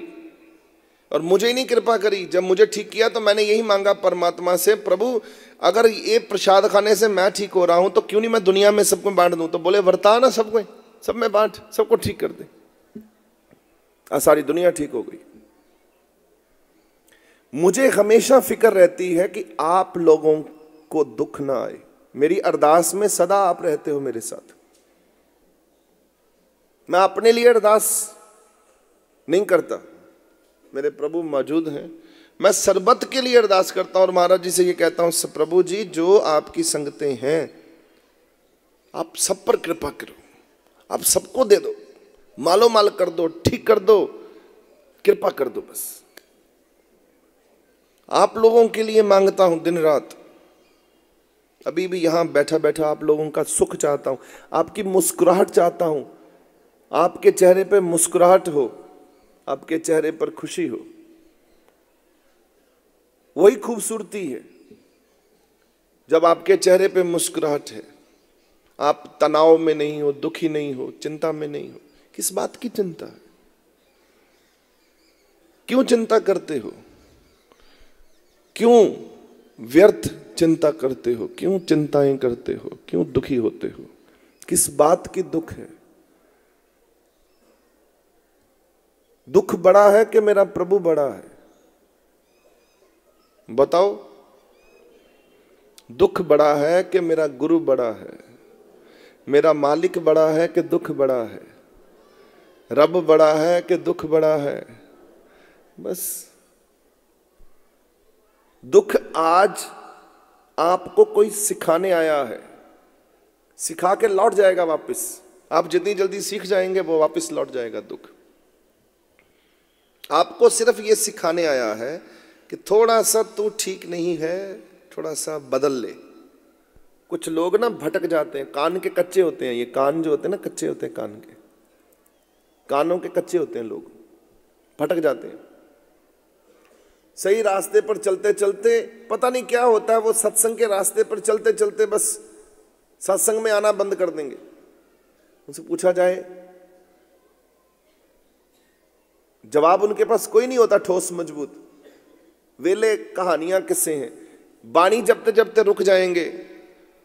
और मुझे ही नहीं कृपा करी, जब मुझे ठीक किया तो मैंने यही मांगा परमात्मा से, प्रभु अगर ये प्रसाद खाने से मैं ठीक हो रहा हूं तो क्यों नहीं मैं दुनिया में सबको बांट दूं? तो बोले वर्ता ना सबको, सब में बांट, सबको ठीक कर दे। सारी दुनिया ठीक हो गई। मुझे हमेशा फिक्र रहती है कि आप लोगों को दुख ना आए। मेरी अरदास में सदा आप रहते हो मेरे साथ। मैं अपने लिए अरदास नहीं करता, मेरे प्रभु मौजूद हैं। मैं सरबत के लिए अरदास करता हूं और महाराज जी से ये कहता हूं, प्रभु जी जो आपकी संगतें हैं आप सब पर कृपा करो, आप सबको दे दो, मालो माल कर दो, ठीक कर दो, कृपा कर दो। बस आप लोगों के लिए मांगता हूं दिन रात। अभी भी यहां बैठा बैठा आप लोगों का सुख चाहता हूं, आपकी मुस्कुराहट चाहता हूं, आपके चेहरे पे मुस्कुराहट हो, आपके चेहरे पर खुशी हो। वही खूबसूरती है जब आपके चेहरे पे मुस्कुराहट है, आप तनाव में नहीं हो, दुखी नहीं हो, चिंता में नहीं हो। किस बात की चिंता है? क्यों चिंता करते हो? क्यों व्यर्थ चिंता करते हो? क्यों चिंताएं करते हो? क्यों दुखी होते हो? किस बात की दुख है? दुख बड़ा है कि मेरा प्रभु बड़ा है? बताओ। दुख बड़ा है कि मेरा गुरु बड़ा है? मेरा मालिक बड़ा है कि दुख बड़ा है? रब बड़ा है कि दुख बड़ा है? बस दुख आज आपको कोई सिखाने आया है, सिखा के लौट जाएगा वापस। आप जितनी जल्दी सीख जाएंगे वो वापस लौट जाएगा दुख। आपको सिर्फ ये सिखाने आया है कि थोड़ा सा तू ठीक नहीं है, थोड़ा सा बदल ले। कुछ लोग ना भटक जाते हैं, कान के कच्चे होते हैं। ये कान जो होते हैं ना, कच्चे होते हैं, कान के, कानों के कच्चे होते हैं, लोग भटक जाते हैं। सही रास्ते पर चलते चलते पता नहीं क्या होता है, वो सत्संग के रास्ते पर चलते चलते बस सत्संग में आना बंद कर देंगे। उनसे पूछा जाए, जवाब उनके पास कोई नहीं होता ठोस मजबूत। वेले कहानियां किस्से हैं। बाणी जपते जपते रुक जाएंगे,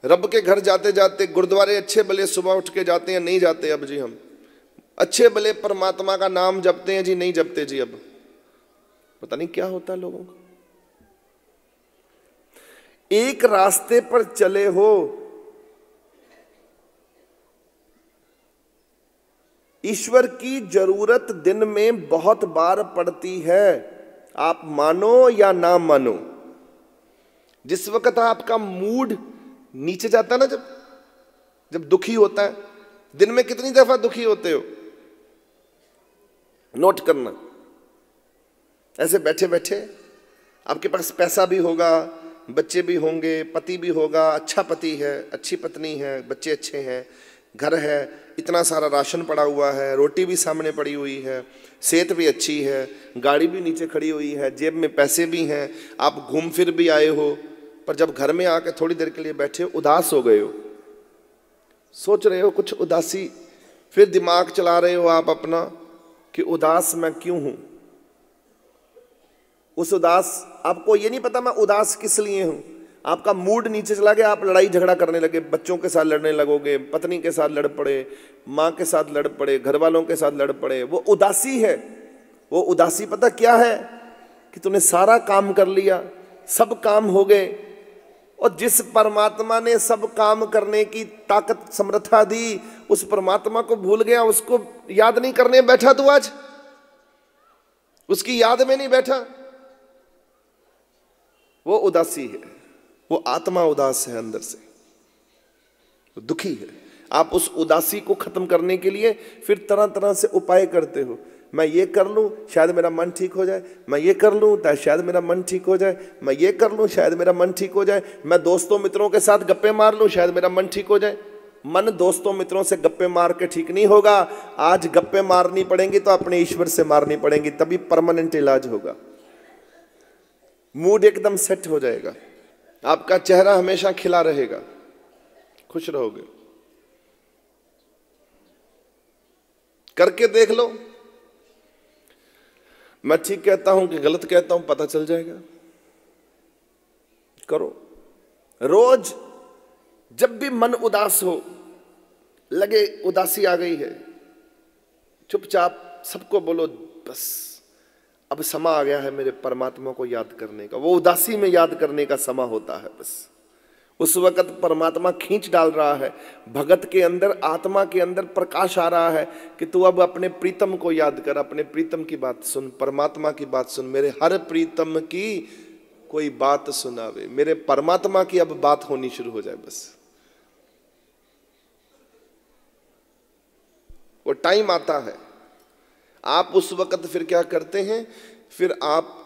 रब के घर जाते जाते, गुरुद्वारे अच्छे भले सुबह उठ के जाते हैं, नहीं जाते अब जी, हम अच्छे भले परमात्मा का नाम जपते हैं जी, नहीं जपते जी अब। पता नहीं क्या होता है लोगों को। एक रास्ते पर चले हो, ईश्वर की जरूरत दिन में बहुत बार पड़ती है, आप मानो या ना मानो। जिस वक्त आपका मूड नीचे जाता है ना, जब दुखी होता है, दिन में कितनी दफा दुखी होते हो? नोट करना। ऐसे बैठे बैठे आपके पास पैसा भी होगा, बच्चे भी होंगे, पति भी होगा, अच्छा पति है, अच्छी पत्नी है, बच्चे अच्छे हैं, घर है, इतना सारा राशन पड़ा हुआ है, रोटी भी सामने पड़ी हुई है, सेहत भी अच्छी है, गाड़ी भी नीचे खड़ी हुई है, जेब में पैसे भी हैं, आप घूम फिर भी आए हो, पर जब घर में आके थोड़ी देर के लिए बैठे हो, उदास हो गए हो, सोच रहे हो कुछ उदासी, फिर दिमाग चला रहे हो आप अपना कि उदास मैं क्यों हूं। उस उदास, आपको ये नहीं पता मैं उदास किस लिए हूं। आपका मूड नीचे चला गया, आप लड़ाई झगड़ा करने लगे, बच्चों के साथ लड़ने लगोगे, पत्नी के साथ लड़ पड़े, माँ के साथ लड़ पड़े, घर वालों के साथ लड़ पड़े। वो उदासी है। वो उदासी पता क्या है? कि तूने सारा काम कर लिया, सब काम हो गए, और जिस परमात्मा ने सब काम करने की ताकत समर्था दी, उस परमात्मा को भूल गया, उसको याद नहीं करने बैठा तू आज, उसकी याद में नहीं बैठा। वो उदासी है, वो आत्मा उदास है, अंदर से दुखी है। आप उस उदासी को खत्म करने के लिए फिर तरह तरह से उपाय करते हो। मैं ये कर लूं शायद मेरा मन ठीक हो जाए, मैं ये कर लूं शायद मेरा मन ठीक हो जाए, मैं ये कर लूं शायद मेरा मन ठीक हो जाए, मैं दोस्तों मित्रों के साथ गप्पे मार लूं शायद मेरा मन ठीक हो जाए। मन दोस्तों मित्रों से गप्पे मार के ठीक नहीं होगा। आज गप्पे मारनी पड़ेंगी तो अपने ईश्वर से मारनी पड़ेंगी, तभी परमानेंट इलाज होगा। मूड एकदम सेट हो जाएगा, आपका चेहरा हमेशा खिला रहेगा, खुश रहोगे। करके देख लो। मैं ठीक कहता हूं कि गलत कहता हूं पता चल जाएगा। करो। रोज जब भी मन उदास हो, लगे उदासी आ गई है, चुपचाप सबको बोलो, बस अब समा आ गया है मेरे परमात्मा को याद करने का। वो उदासी में याद करने का समा होता है। बस उस वक्त परमात्मा खींच डाल रहा है, भगत के अंदर, आत्मा के अंदर प्रकाश आ रहा है कि तू अब अपने प्रीतम को याद कर, अपने प्रीतम की बात सुन, परमात्मा की बात सुन, मेरे हर प्रीतम की कोई बात सुनावे, मेरे परमात्मा की अब बात होनी शुरू हो जाए। बस वो टाइम आता है। आप उस वक्त फिर क्या करते हैं, फिर आप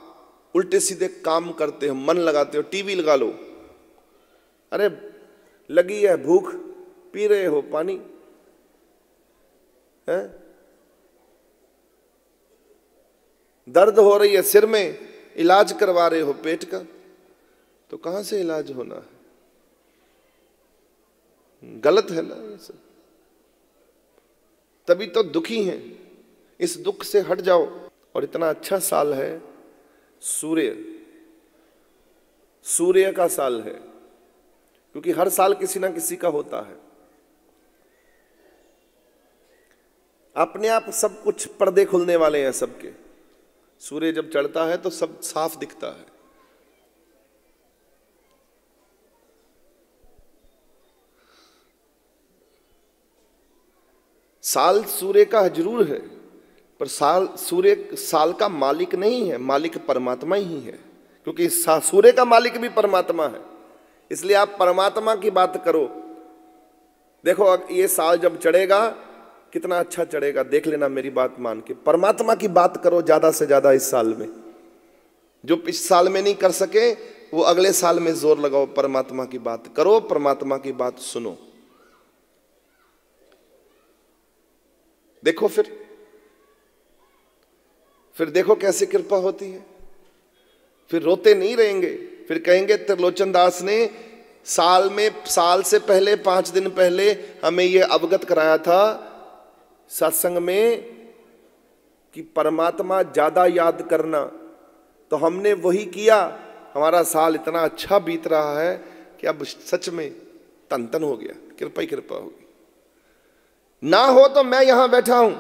उल्टे सीधे काम करते हो, मन लगाते हो, टीवी लगा लो, अरे लगी है भूख, पी रहे हो पानी है, दर्द हो रही है सिर में, इलाज करवा रहे हो पेट का, तो कहां से इलाज होना है? गलत है ना ये सब। तभी तो दुखी हैं। इस दुख से हट जाओ। और इतना अच्छा साल है, सूर्य का साल है, क्योंकि हर साल किसी ना किसी का होता है। अपने आप सब कुछ पर्दे खुलने वाले हैं सबके। सूर्य जब चढ़ता है तो सब साफ दिखता है। साल सूर्य का जरूर है, पर सूर्य साल का मालिक नहीं है, मालिक परमात्मा ही है, क्योंकि सूर्य का मालिक भी परमात्मा है। इसलिए आप परमात्मा की बात करो। देखो ये साल जब चढ़ेगा कितना अच्छा चढ़ेगा, देख लेना मेरी बात मान के। परमात्मा की बात करो ज्यादा से ज्यादा इस साल में। जो इस साल में नहीं कर सके वो अगले साल में जोर लगाओ, परमात्मा की बात करो, परमात्मा की बात सुनो। देखो फिर देखो कैसे कृपा होती है। फिर रोते नहीं रहेंगे, फिर कहेंगे त्रिलोचन दास ने साल से पहले 5 दिन पहले हमें यह अवगत कराया था सत्संग में कि परमात्मा ज्यादा याद करना, तो हमने वही किया। हमारा साल इतना अच्छा बीत रहा है कि अब सच में तन हो गया। कृपा ही कृपा होगी। ना हो तो मैं यहां बैठा हूं।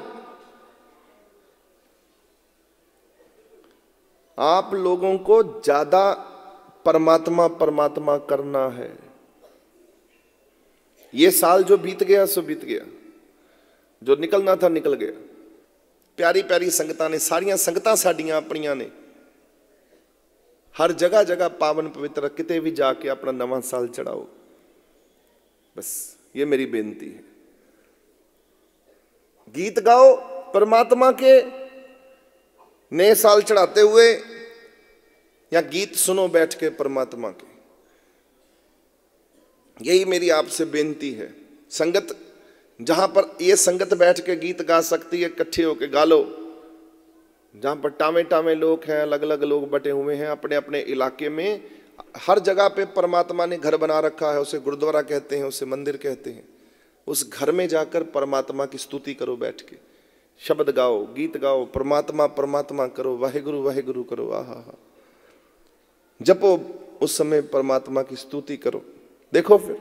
आप लोगों को ज्यादा परमात्मा परमात्मा करना है। ये साल जो बीत गया सो बीत गया, जो निकलना था निकल गया। प्यारी प्यारी संगतां ने, सारियां संगतां साडियां अपनियां ने हर जगह जगह पावन पवित्र किते भी जाके अपना नवां साल चढ़ाओ। बस ये मेरी बेनती है। गीत गाओ परमात्मा के नए साल चढ़ाते हुए, या गीत सुनो बैठ के परमात्मा के। यही मेरी आपसे बेनती है। संगत जहां पर ये संगत बैठ के गीत गा सकती है, इकट्ठे होके गा लो। जहां पर टावे टावे लोग हैं, अलग अलग लोग बटे हुए हैं अपने अपने इलाके में, हर जगह पे परमात्मा ने घर बना रखा है। उसे गुरुद्वारा कहते हैं, उसे मंदिर कहते हैं। उस घर में जाकर परमात्मा की स्तुति करो, बैठ के शब्द गाओ, गीत गाओ, परमात्मा परमात्मा करो, वाहेगुरु वाहेगुरु करो, आहा हा जपो। उस समय परमात्मा की स्तुति करो। देखो फिर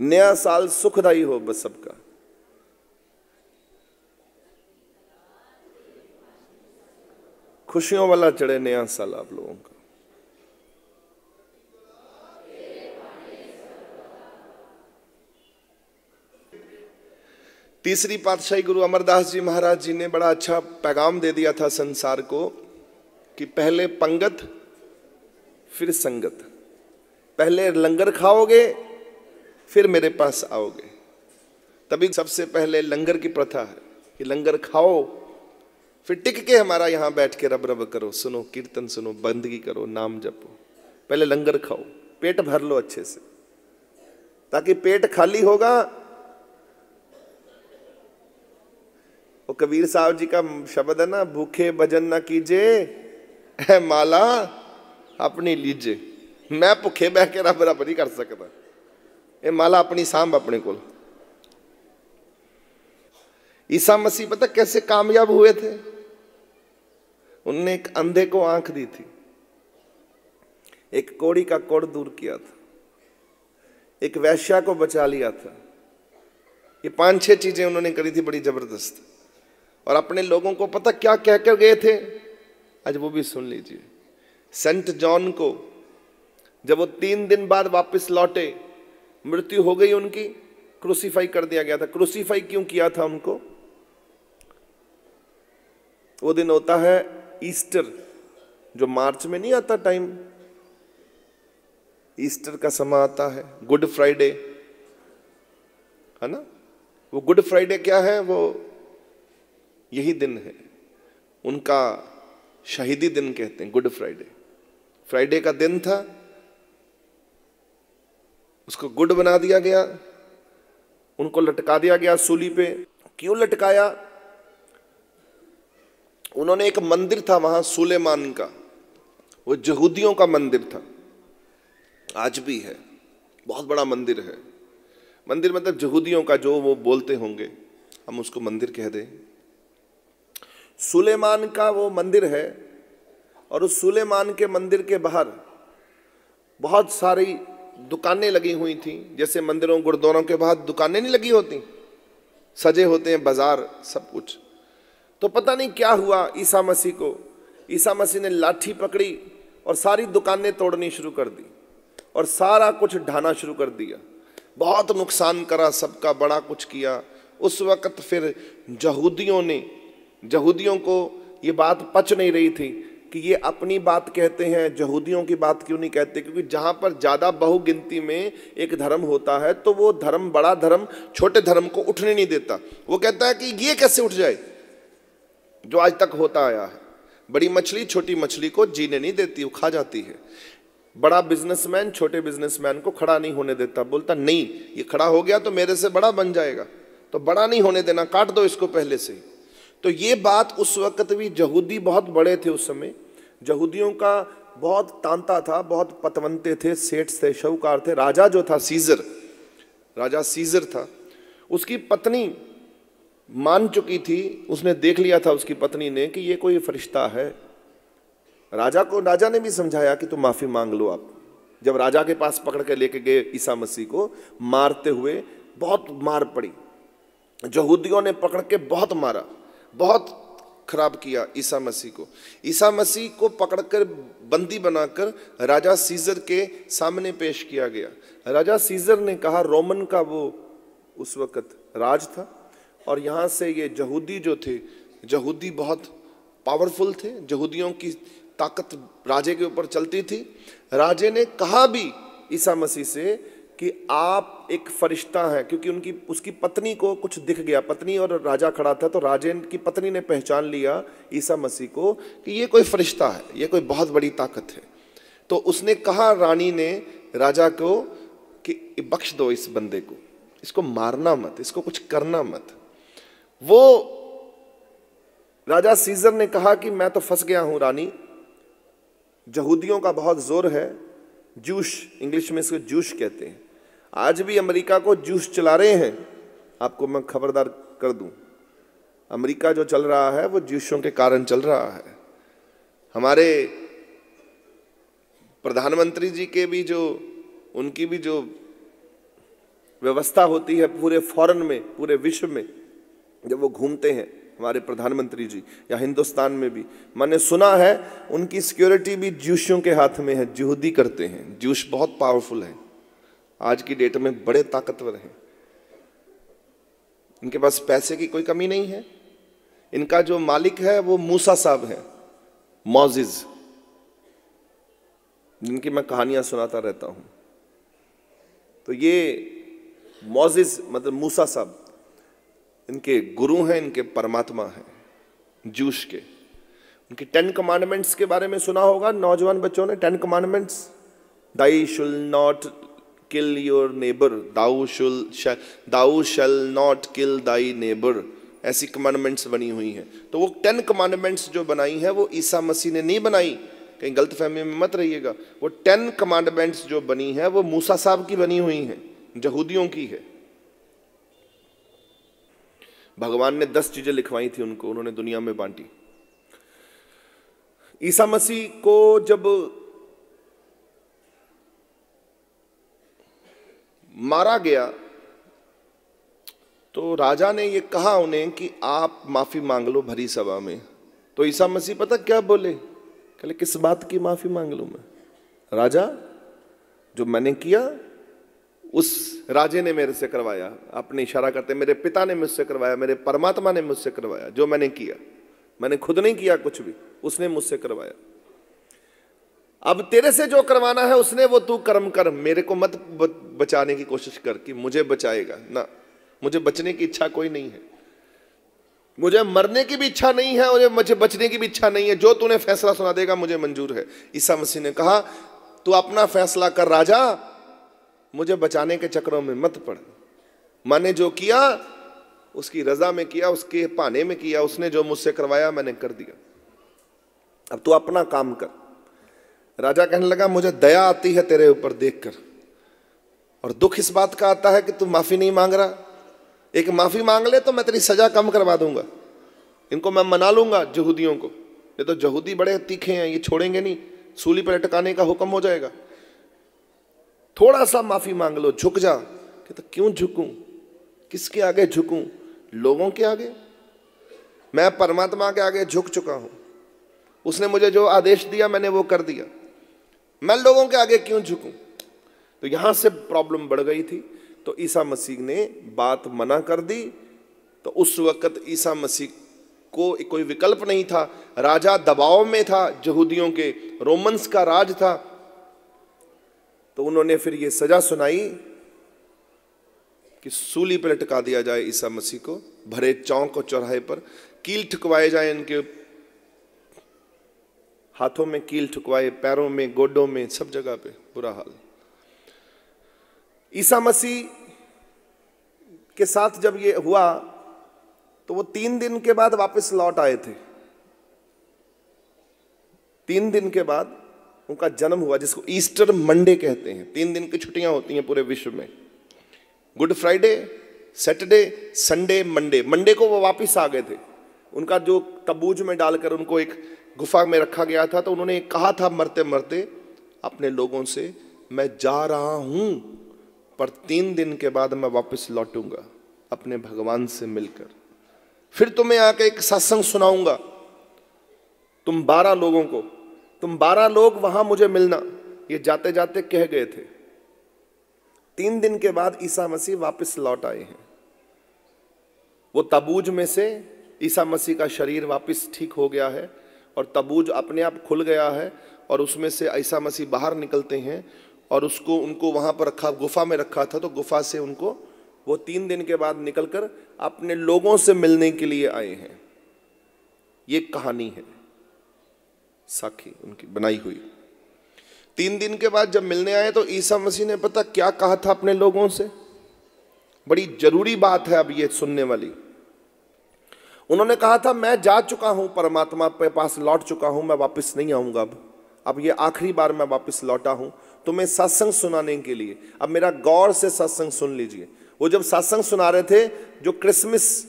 नया साल सुखदायी हो बस सबका। खुशियों वाला चढ़े नया साल आप लोगों का। तीसरी पातशाही गुरु अमरदास जी महाराज जी ने बड़ा अच्छा पैगाम दे दिया था संसार को कि पहले पंगत फिर संगत। पहले लंगर खाओगे फिर मेरे पास आओगे। तभी सबसे पहले लंगर की प्रथा है कि लंगर खाओ, फिर टिक के हमारा यहां बैठ के रब रब करो, सुनो कीर्तन, सुनो बंदगी करो, नाम जपो। पहले लंगर खाओ, पेट भर लो अच्छे से, ताकि पेट खाली होगा। वो कबीर साहब जी का शब्द है ना, भूखे भजन ना कीजे है माला अपनी लीजे। मैं भुखे बह के रब रब नहीं कर सकता, ये माला अपनी सांभ अपने को। ईसा मसीह पता कैसे कामयाब हुए थे? उनने एक अंधे को आंख दी थी, एक कोढ़ी का कोढ़ दूर किया था, एक वैश्या को बचा लिया था। ये 5-6 चीजें उन्होंने करी थी बड़ी जबरदस्त। और अपने लोगों को पता क्या कहकर गए थे, आज वो भी सुन लीजिए। सेंट जॉन को जब वो 3 दिन बाद वापस लौटे, मृत्यु हो गई उनकी, क्रूसीफाई कर दिया गया था। क्रूसीफाई क्यों किया था उनको? वो दिन होता है ईस्टर, जो मार्च में नहीं आता टाइम, ईस्टर का समय आता है, गुड फ्राइडे है ना। वो गुड फ्राइडे क्या है? वो यही दिन है, उनका शहीदी दिन कहते हैं, गुड फ्राइडे। फ्राइडे का दिन था, उसको गुड बना दिया गया, उनको लटका दिया गया सूली पे। क्यों लटकाया? उन्होंने एक मंदिर था वहां सुलेमान का, वो यहूदियों का मंदिर था, आज भी है, बहुत बड़ा मंदिर है। मंदिर मतलब यहूदियों का, जो वो बोलते होंगे, हम उसको मंदिर कह दें। सुलेमान का वो मंदिर है, और उस सुलेमान के मंदिर के बाहर बहुत सारी दुकानें लगी हुई थी, जैसे मंदिरों गुरुद्वारों के बाहर दुकानें नहीं लगी होती, सजे होते हैं बाजार, सब कुछ। तो पता नहीं क्या हुआ ईसा मसीह को, ईसा मसीह ने लाठी पकड़ी और सारी दुकानें तोड़नी शुरू कर दी और सारा कुछ ढाना शुरू कर दिया, बहुत नुकसान करा, सबका बड़ा कुछ किया। उस वक्त फिर यहूदियों को ये बात पच नहीं रही थी कि ये अपनी बात कहते हैं, यहूदियों की बात क्यों नहीं कहते, क्योंकि जहां पर ज्यादा बहुगिनती में एक धर्म होता है तो वो धर्म, बड़ा धर्म छोटे धर्म को उठने नहीं देता। वो कहता है कि ये कैसे उठ जाए, जो आज तक होता आया है। बड़ी मछली छोटी मछली को जीने नहीं देती, वो खा जाती है। बड़ा बिजनेसमैन छोटे बिजनेसमैन को खड़ा नहीं होने देता, बोलता नहीं ये खड़ा हो गया तो मेरे से बड़ा बन जाएगा, तो बड़ा नहीं होने देना, काट दो इसको पहले से ही। तो ये बात उस वक्त भी, यहूदी बहुत बड़े थे उस समय, यहूदियों का बहुत तांता था, बहुत पतवंते थे, सेठ थे, शाहूकार थे। राजा जो था सीजर, राजा सीजर था, उसकी पत्नी मान चुकी थी, उसने देख लिया था उसकी पत्नी ने कि ये कोई फरिश्ता है। राजा ने भी समझाया कि तुम माफी मांग लो आप। जब राजा के पास पकड़ के लेके गए ईसा मसीह को, मारते हुए, बहुत मार पड़ी, यहूदियों ने पकड़ के बहुत मारा, बहुत खराब किया ईसा मसीह को। ईसा मसीह को पकड़कर बंदी बनाकर राजा सीजर के सामने पेश किया गया। राजा सीजर ने कहा, रोमन का वो उस वक्त राज था, और यहाँ से ये यहूदी जो थे, यहूदी बहुत पावरफुल थे, यहूदियों की ताकत राजे के ऊपर चलती थी। राजे ने कहा भी ईसा मसीह से कि आप एक फरिश्ता हैं, क्योंकि उसकी पत्नी को कुछ दिख गया, पत्नी और राजा खड़ा था, तो राजे की पत्नी ने पहचान लिया ईसा मसीह को कि ये कोई फरिश्ता है, ये कोई बहुत बड़ी ताकत है। तो उसने कहा, रानी ने राजा को, कि बख्श दो इस बंदे को, इसको मारना मत, इसको कुछ करना मत। वो राजा सीजर ने कहा कि मैं तो फंस गया हूं रानी, यहूदियों का बहुत जोर है, जूश, इंग्लिश में इसको जूश कहते हैं। आज भी अमेरिका को जूश चला रहे हैं, आपको मैं खबरदार कर दूं, अमेरिका जो चल रहा है वो जूशों के कारण चल रहा है। हमारे प्रधानमंत्री जी के भी जो, उनकी भी जो व्यवस्था होती है पूरे फॉरेन में, पूरे विश्व में, जब वो घूमते हैं हमारे प्रधानमंत्री जी, या हिंदुस्तान में भी, मैंने सुना है उनकी सिक्योरिटी भी जूशियों के हाथ में है, यहूदी करते हैं। जूश बहुत पावरफुल है, आज की डेट में बड़े ताकतवर हैं, इनके पास पैसे की कोई कमी नहीं है। इनका जो मालिक है वो मूसा साहब है, मोजिज, जिनकी मैं कहानियां सुनाता रहता हूं। तो ये मोजिज मतलब मूसा साहब इनके गुरु हैं, इनके परमात्मा हैं जूश के। उनके 10 कमांडमेंट्स के बारे में सुना होगा नौजवान बच्चों ने। 10 commandments, Dai शुल not kill your neighbour, Dau shall not kill Dai neighbour, ऐसी कमांडमेंट्स बनी हुई हैं। तो वो 10 कमांडमेंट्स जो बनाई है वो ईसा मसीह ने नहीं बनाई, कहीं गलतफहमी में मत रहिएगा। वो 10 कमांडमेंट्स जो बनी है वो मूसा साहब की बनी हुई हैं, यहूदियों की है। भगवान ने 10 चीजें लिखवाई थी उनको, उन्होंने दुनिया में बांटी। ईसा मसीह को जब मारा गया तो राजा ने ये कहा उन्हें कि आप माफी मांग लो भरी सभा में। तो ईसा मसीह पता क्या बोले? कहले किस बात की माफी मांग लूं मैं? राजा जो मैंने किया उस राजे ने मेरे से करवाया, अपने इशारा करते मेरे पिता ने मुझसे करवाया, मेरे परमात्मा ने मुझसे करवाया। जो मैंने किया, मैंने खुद नहीं किया कुछ भी, उसने मुझसे करवाया। अब तेरे से जो करवाना है उसने वो तू कर्म कर, मेरे को मत बचाने की कोशिश कर कि मुझे बचाएगा ना। मुझे बचने की इच्छा कोई नहीं है, मुझे मरने की भी इच्छा नहीं है और मुझे बचने की भी इच्छा नहीं है। जो तूने फैसला सुना देगा मुझे मंजूर है। ईसा मसीह ने कहा तू अपना फैसला कर राजा, मुझे बचाने के चक्रों में मत पड़। मैंने जो किया उसकी रजा में किया, उसके पाने में किया, उसने जो मुझसे करवाया मैंने कर दिया, अब तू अपना काम कर। राजा कहने लगा मुझे दया आती है तेरे ऊपर देखकर, और दुख इस बात का आता है कि तू माफी नहीं मांग रहा। एक माफी मांग ले तो मैं तेरी सजा कम करवा दूंगा, इनको मैं मना लूंगा यहूदियों को। ये तो यहूदी बड़े तीखे हैं, ये छोड़ेंगे नहीं, सूली पर लटकाने का हुक्म हो जाएगा। थोड़ा सा माफी मांग लो, झुक जा। कहता क्यों झुकूं, किसके आगे झुकूं? लोगों के आगे? मैं परमात्मा के आगे झुक चुका हूं, उसने मुझे जो आदेश दिया मैंने वो कर दिया, मैं लोगों के आगे क्यों झुकूं? तो यहां से प्रॉब्लम बढ़ गई थी। तो ईसा मसीह ने बात मना कर दी। तो उस वक्त ईसा मसीह को कोई विकल्प नहीं था, राजा दबाव में था, यहूदियों के, रोमन्स का राज था। तो उन्होंने फिर ये सजा सुनाई कि सूली पर लटका दिया जाए ईसा मसीह को, भरे चौक और चौराहे पर कील ठुकवाए जाए, इनके हाथों में कील ठुकवाए, पैरों में, गोडों में, सब जगह पे बुरा हाल। ईसा मसीह के साथ जब ये हुआ तो वो 3 दिन के बाद वापस लौट आए थे। 3 दिन के बाद उनका जन्म हुआ, जिसको ईस्टर मंडे कहते हैं। 3 दिन की छुट्टियां होती हैं पूरे विश्व में, good Friday, Saturday, Sunday, Monday. Monday को वो वापस आ गए थे। उनका जो तबूज में डालकर उनको एक गुफा में रखा गया था, तो उन्होंने कहा था मरते मरते अपने लोगों से, मैं जा रहा हूं पर 3 दिन के बाद मैं वापस लौटूंगा अपने भगवान से मिलकर, फिर तुम्हें आके एक सत्संग सुनाऊंगा। तुम 12 लोगों को, तुम 12 लोग वहां मुझे मिलना। ये जाते जाते कह गए थे। 3 दिन के बाद ईसा मसीह वापस लौट आए हैं। वो तबूज में से ईसा मसीह का शरीर वापस ठीक हो गया है और तबूज अपने आप खुल गया है, और उसमें से ईसा मसीह बाहर निकलते हैं। और उनको वहां पर रखा, गुफा में रखा था, तो गुफा से उनको वो 3 दिन के बाद निकलकर अपने लोगों से मिलने के लिए आए हैं। ये कहानी है, साखी उनकी बनाई हुई। 3 दिन के बाद जब मिलने आए तो ईसा मसीह ने पता क्या कहा था अपने लोगों से? बड़ी जरूरी बात है अब ये सुनने वाली। उन्होंने कहा था मैं जा चुका हूं, परमात्मा के पास लौट चुका हूं, मैं वापस नहीं आऊंगा। अब ये आखिरी बार मैं वापस लौटा हूं तुम्हें सत्संग सुनाने के लिए। अब मेरा गौर से सत्संग सुन लीजिए। वो जब सत्संग सुना रहे थे, जो क्रिसमस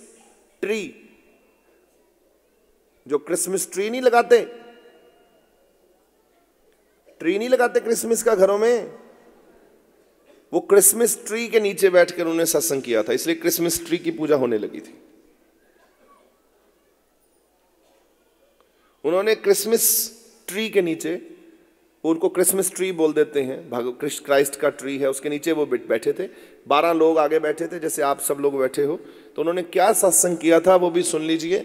ट्री नहीं लगाते, ट्री नहीं लगाते क्रिसमस का घरों में, वो क्रिसमस ट्री के नीचे बैठकर उन्होंने सत्संग किया था, इसलिए क्रिसमस ट्री की पूजा होने लगी थी। उन्होंने क्रिसमस ट्री के नीचे, उनको क्रिसमस ट्री बोल देते हैं, क्राइस्ट का ट्री है, उसके नीचे वो बैठे थे। 12 लोग आगे बैठे थे, जैसे आप सब लोग बैठे हो। तो उन्होंने क्या सत्संग किया था वो भी सुन लीजिए।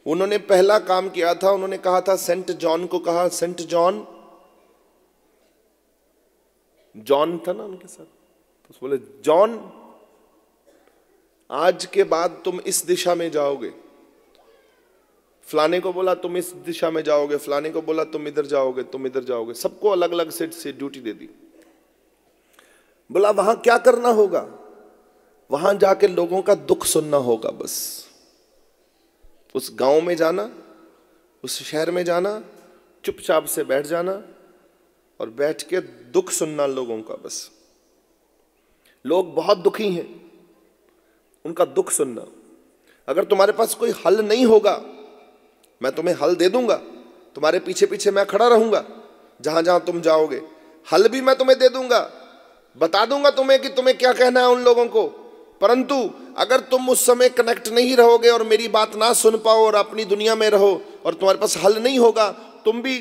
उन्होंने पहला काम किया था, उन्होंने कहा था, सेंट जॉन को कहा, सेंट जॉन, जॉन था ना उनके साथ, तो बोले जॉन आज के बाद तुम इस दिशा में जाओगे। फलाने को बोला तुम इस दिशा में जाओगे, फलाने को बोला तुम इधर जाओगे, तुम इधर जाओगे। सबको अलग अलग सेट से ड्यूटी दे दी। बोला वहां क्या करना होगा? वहां जाके लोगों का दुख सुनना होगा। बस उस गांव में जाना, उस शहर में जाना, चुपचाप से बैठ जाना और बैठ के दुख सुनना लोगों का। बस लोग बहुत दुखी हैं, उनका दुख सुनना। अगर तुम्हारे पास कोई हल नहीं होगा, मैं तुम्हें हल दे दूंगा, तुम्हारे पीछे पीछे मैं खड़ा रहूंगा, जहां जहां तुम जाओगे हल भी मैं तुम्हें दे दूंगा, बता दूंगा तुम्हें कि तुम्हें क्या कहना है उन लोगों को। परंतु अगर तुम उस समय कनेक्ट नहीं रहोगे और मेरी बात ना सुन पाओ और अपनी दुनिया में रहो और तुम्हारे पास हल नहीं होगा, तुम भी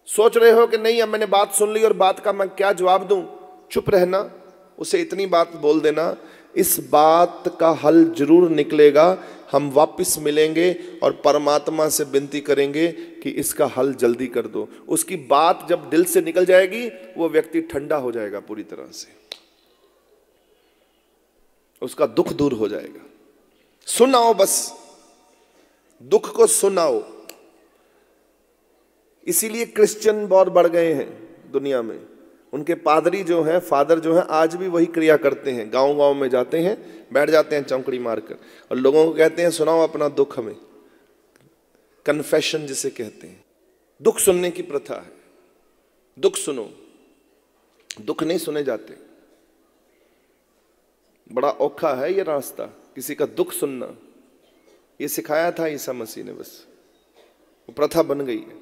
सोच रहे हो कि नहीं अब मैंने बात सुन ली और बात का मैं क्या जवाब दूं, चुप रहना, उसे इतनी बात बोल देना, इस बात का हल जरूर निकलेगा, हम वापस मिलेंगे और परमात्मा से विनती करेंगे कि इसका हल जल्दी कर दो। उसकी बात जब दिल से निकल जाएगी वो व्यक्ति ठंडा हो जाएगा पूरी तरह से, उसका दुख दूर हो जाएगा। सुनाओ, बस दुख को सुनाओ। इसीलिए क्रिश्चियन बहुत बढ़ गए हैं दुनिया में। उनके पादरी जो हैं, फादर जो हैं, आज भी वही क्रिया करते हैं। गांव गांव में जाते हैं, बैठ जाते हैं चौकड़ी मारकर और लोगों को कहते हैं सुनाओ अपना दुख हमें, कन्फेशन जिसे कहते हैं। दुख सुनने की प्रथा है, दुख सुनो। दुख नहीं सुने जाते, बड़ा औखा है ये रास्ता, किसी का दुख सुनना। ये सिखाया था ईसा मसीह ने, बस वो प्रथा बन गई है।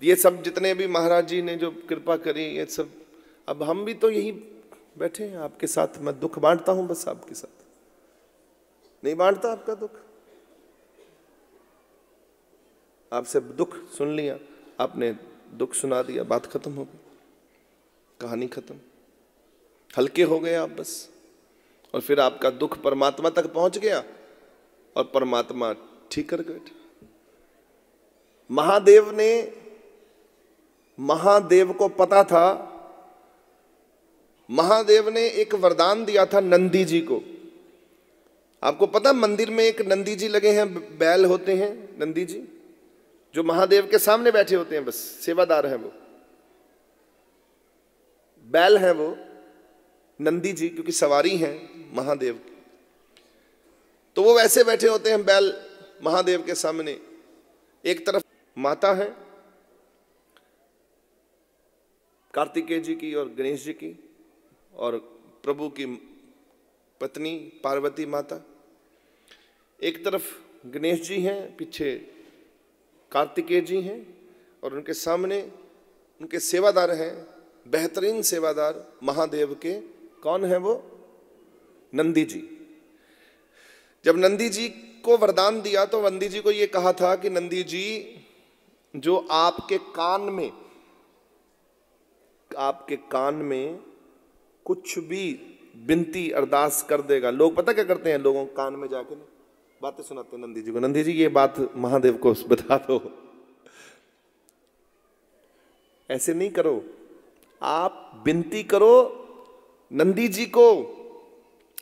ये सब जितने भी महाराज जी ने जो कृपा करी, ये सब अब हम भी तो यही बैठे हैं आपके साथ। मैं दुख बांटता हूं बस आपके साथ, नहीं बांटता आपका दुख। आपसे दुख सुन लिया, आपने दुख सुना दिया, बात खत्म हो गई, कहानी खत्म, हल्के हो गए आप बस। और फिर आपका दुख परमात्मा तक पहुंच गया और परमात्मा ठीक कर गए। महादेव को पता था, महादेव ने एक वरदान दिया था नंदी जी को। आपको पता मंदिर में एक नंदी जी लगे हैं, बैल होते हैं नंदी जी, जो महादेव के सामने बैठे होते हैं, बस सेवादार हैं वो, बैल हैं वो नंदी जी, क्योंकि सवारी हैं महादेव की। तो वो वैसे बैठे होते हैं बैल महादेव के सामने। एक तरफ माता है कार्तिकेय जी की और गणेश जी की, और प्रभु की पत्नी पार्वती माता। एक तरफ गणेश जी हैं, पीछे कार्तिकेय जी हैं, और उनके सामने उनके सेवादार हैं, बेहतरीन सेवादार महादेव के। कौन है वो? नंदी जी। जब नंदी जी को वरदान दिया तो नंदी जी को ये कहा था कि नंदी जी, जो आपके कान में कुछ भी विनती अरदास कर देगा। लोग पता क्या करते हैं, लोगों कान में जाके ना बातें सुनाते हैं नंदी जी को, नंदी जी ये बात महादेव को बता दो। ऐसे नहीं करो, आप विनती करो नंदी जी को।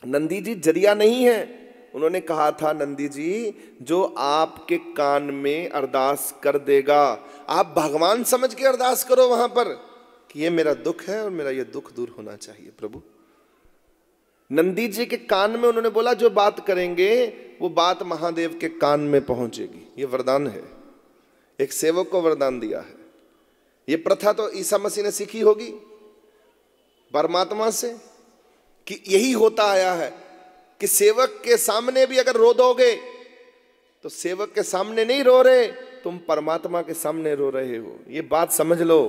नंदी जी जरिया नहीं है। उन्होंने कहा था नंदी जी, जो आपके कान में अरदास कर देगा, आप भगवान समझ के अरदास करो वहां पर कि ये मेरा दुख है और मेरा ये दुख दूर होना चाहिए प्रभु। नंदी जी के कान में उन्होंने बोला जो बात करेंगे वो बात महादेव के कान में पहुंचेगी। ये वरदान है, एक सेवक को वरदान दिया है। ये प्रथा तो ईसा मसीह ने सीखी होगी परमात्मा से, कि यही होता आया है कि सेवक के सामने भी अगर रो दोगे तो सेवक के सामने नहीं रो रहे, तुम परमात्मा के सामने रो रहे हो। ये बात समझ लो।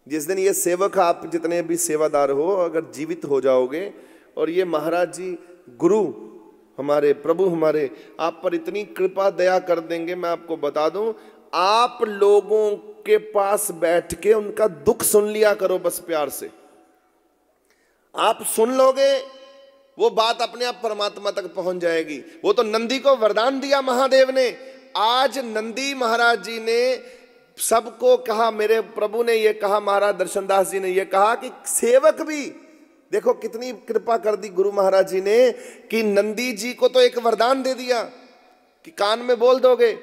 जिस दिन ये सेवक, आप जितने भी सेवादार हो, अगर जीवित हो जाओगे और ये महाराज जी गुरु हमारे, प्रभु हमारे आप पर इतनी कृपा दया कर देंगे, मैं आपको बता दूं, आप लोगों के पास बैठ के उनका दुख सुन लिया करो बस प्यार से। आप सुन लोगे वो बात अपने आप परमात्मा तक पहुंच जाएगी। वो तो नंदी को वरदान दिया महादेव ने। आज नंदी महाराज जी ने सबको कहा, मेरे प्रभु ने ये कहा, महाराज दर्शनदास जी ने ये कहा कि सेवक भी, देखो कितनी कृपा कर दी गुरु महाराज जी ने, कि नंदी जी को तो एक वरदान दे दिया कि कान में बोल दोगे।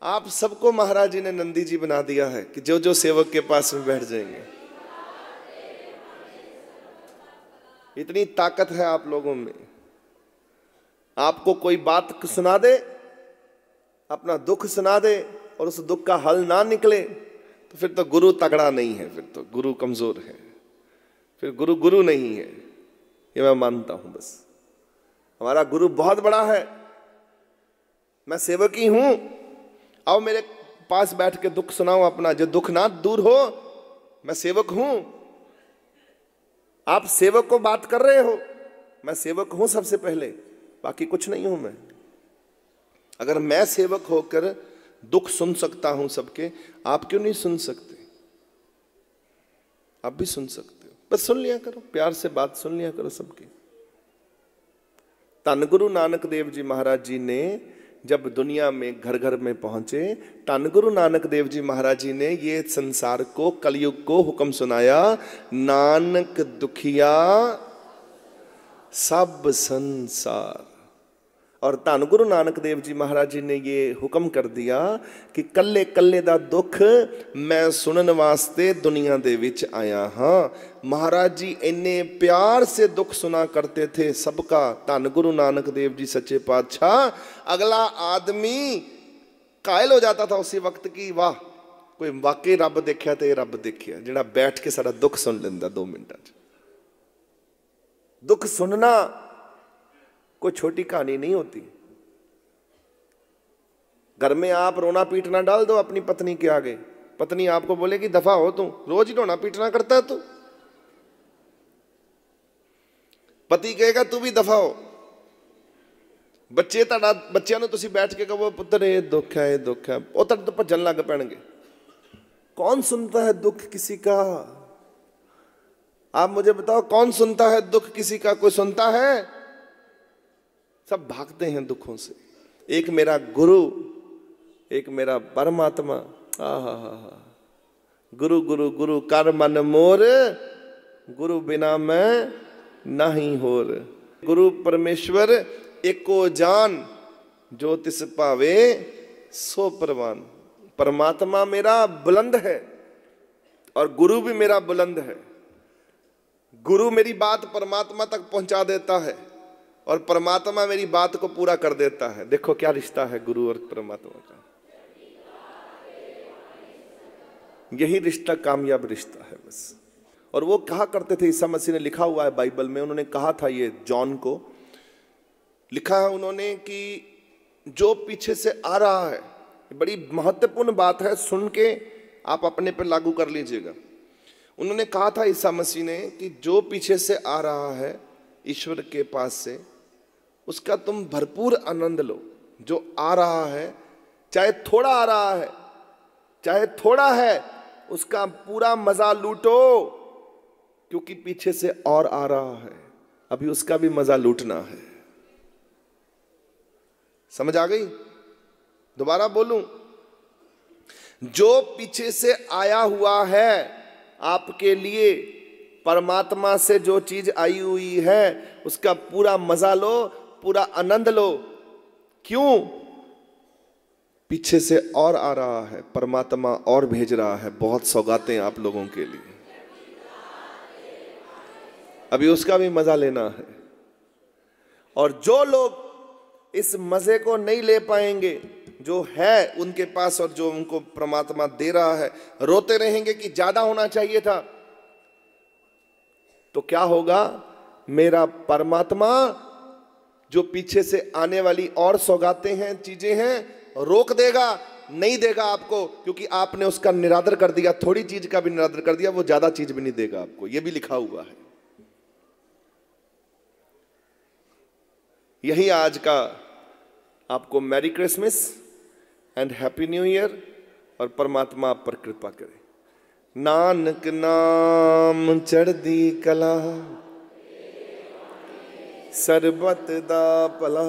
आप सबको महाराज जी ने नंदी जी बना दिया है कि जो जो सेवक के पास में बैठ जाएंगे। इतनी ताकत है आप लोगों में। आपको कोई बात सुना दे, अपना दुख सुना दे और उस दुख का हल ना निकले तो फिर तो गुरु तगड़ा नहीं है, फिर तो गुरु कमजोर है, फिर गुरु गुरु नहीं है। ये मैं मानता हूं। बस हमारा गुरु बहुत बड़ा है। मैं सेवक ही हूं, आओ मेरे पास बैठ के दुख सुनाओ अपना। जो दुख ना दूर हो, मैं सेवक हूं। आप सेवक को बात कर रहे हो, मैं सेवक हूं सबसे पहले, बाकी कुछ नहीं हूं मैं। अगर मैं सेवक होकर दुख सुन सकता हूं सबके, आप क्यों नहीं सुन सकते? आप भी सुन सकते हो, बस सुन लिया करो, प्यार से बात सुन लिया करो सबकी। धन गुरु नानक देव जी महाराज जी ने जब दुनिया में घर घर में पहुंचे, धन गुरु नानक देव जी महाराज जी ने ये संसार को, कलयुग को हुक्म सुनाया, नानक दुखिया सब संसार। और धन गुरु नानक देव जी महाराज जी ने ये हुक्म कर दिया कि कल्ले कल्ले दा दुख मैं सुनन वास्ते दुनिया दे विच आया हाँ। महाराज जी इन्ने प्यार से दुख सुना करते थे सबका। धन गुरु नानक देव जी सच्चे पातशाह, अगला आदमी कायल हो जाता था उसी वक्त की, वाह कोई वाकई रब देखिया तो रब देखिया, जिहड़ा बैठ के सारा दुख सुन लेंदा 2 मिनटां च। दुख सुनना कोई छोटी कहानी नहीं होती। घर में आप रोना पीटना डाल दो अपनी पत्नी के आगे, पत्नी आपको बोलेगी दफा हो, तू रोज ही रोना पीटना करता है तू। पति कहेगा तू भी दफा हो। बच्चे बच्चों ने तुसी बैठ के कहो पुत्र ये दुख है, ये दुख है, वो तो भजन लग पैणगे। कौन सुनता है दुख किसी का? आप मुझे बताओ, कौन सुनता है दुख किसी का? कोई सुनता है? सब भागते हैं दुखों से। एक मेरा गुरु, एक मेरा परमात्मा, गुरु गुरु गुरु कर मन मोर, गुरु बिना मैं नहीं होर। गुरु परमेश्वर एको जान, जो तिस पावे सो परवान। परमात्मा मेरा बुलंद है और गुरु भी मेरा बुलंद है। गुरु मेरी बात परमात्मा तक पहुंचा देता है और परमात्मा मेरी बात को पूरा कर देता है। देखो क्या रिश्ता है गुरु और परमात्मा का। यही रिश्ता कामयाब रिश्ता है बस। और वो कहा करते थे, ईसा मसीह ने लिखा हुआ है बाइबल में, उन्होंने कहा था, ये जॉन को लिखा है उन्होंने कि जो पीछे से आ रहा है, बड़ी महत्वपूर्ण बात है, सुन के आप अपने पे लागू कर लीजिएगा। उन्होंने कहा था ईसा मसीह ने कि जो पीछे से आ रहा है ईश्वर के पास से, उसका तुम भरपूर आनंद लो। जो आ रहा है, चाहे थोड़ा आ रहा है, चाहे थोड़ा है, उसका पूरा मजा लूटो, क्योंकि पीछे से और आ रहा है, अभी उसका भी मजा लूटना है। समझ आ गई? दोबारा बोलूं, जो पीछे से आया हुआ है आपके लिए, परमात्मा से जो चीज आई हुई है, उसका पूरा मजा लो, पूरा आनंद लो। क्यों? पीछे से और आ रहा है, परमात्मा और भेज रहा है बहुत सौगातें आप लोगों के लिए, अभी उसका भी मजा लेना है। और जो लोग इस मजे को नहीं ले पाएंगे, जो है उनके पास और जो उनको परमात्मा दे रहा है, रोते रहेंगे कि ज्यादा होना चाहिए था। तो क्या होगा? मेरा परमात्मा जो पीछे से आने वाली और सौगातें हैं, चीजें हैं, रोक देगा, नहीं देगा आपको, क्योंकि आपने उसका निरादर कर दिया। थोड़ी चीज का भी निरादर कर दिया, वो ज्यादा चीज भी नहीं देगा आपको। ये भी लिखा हुआ है। यही आज का आपको merry Christmas and happy new year, और परमात्मा आप पर कृपा करे। नानक नाम चढ़दी कला, सरबत दा भला।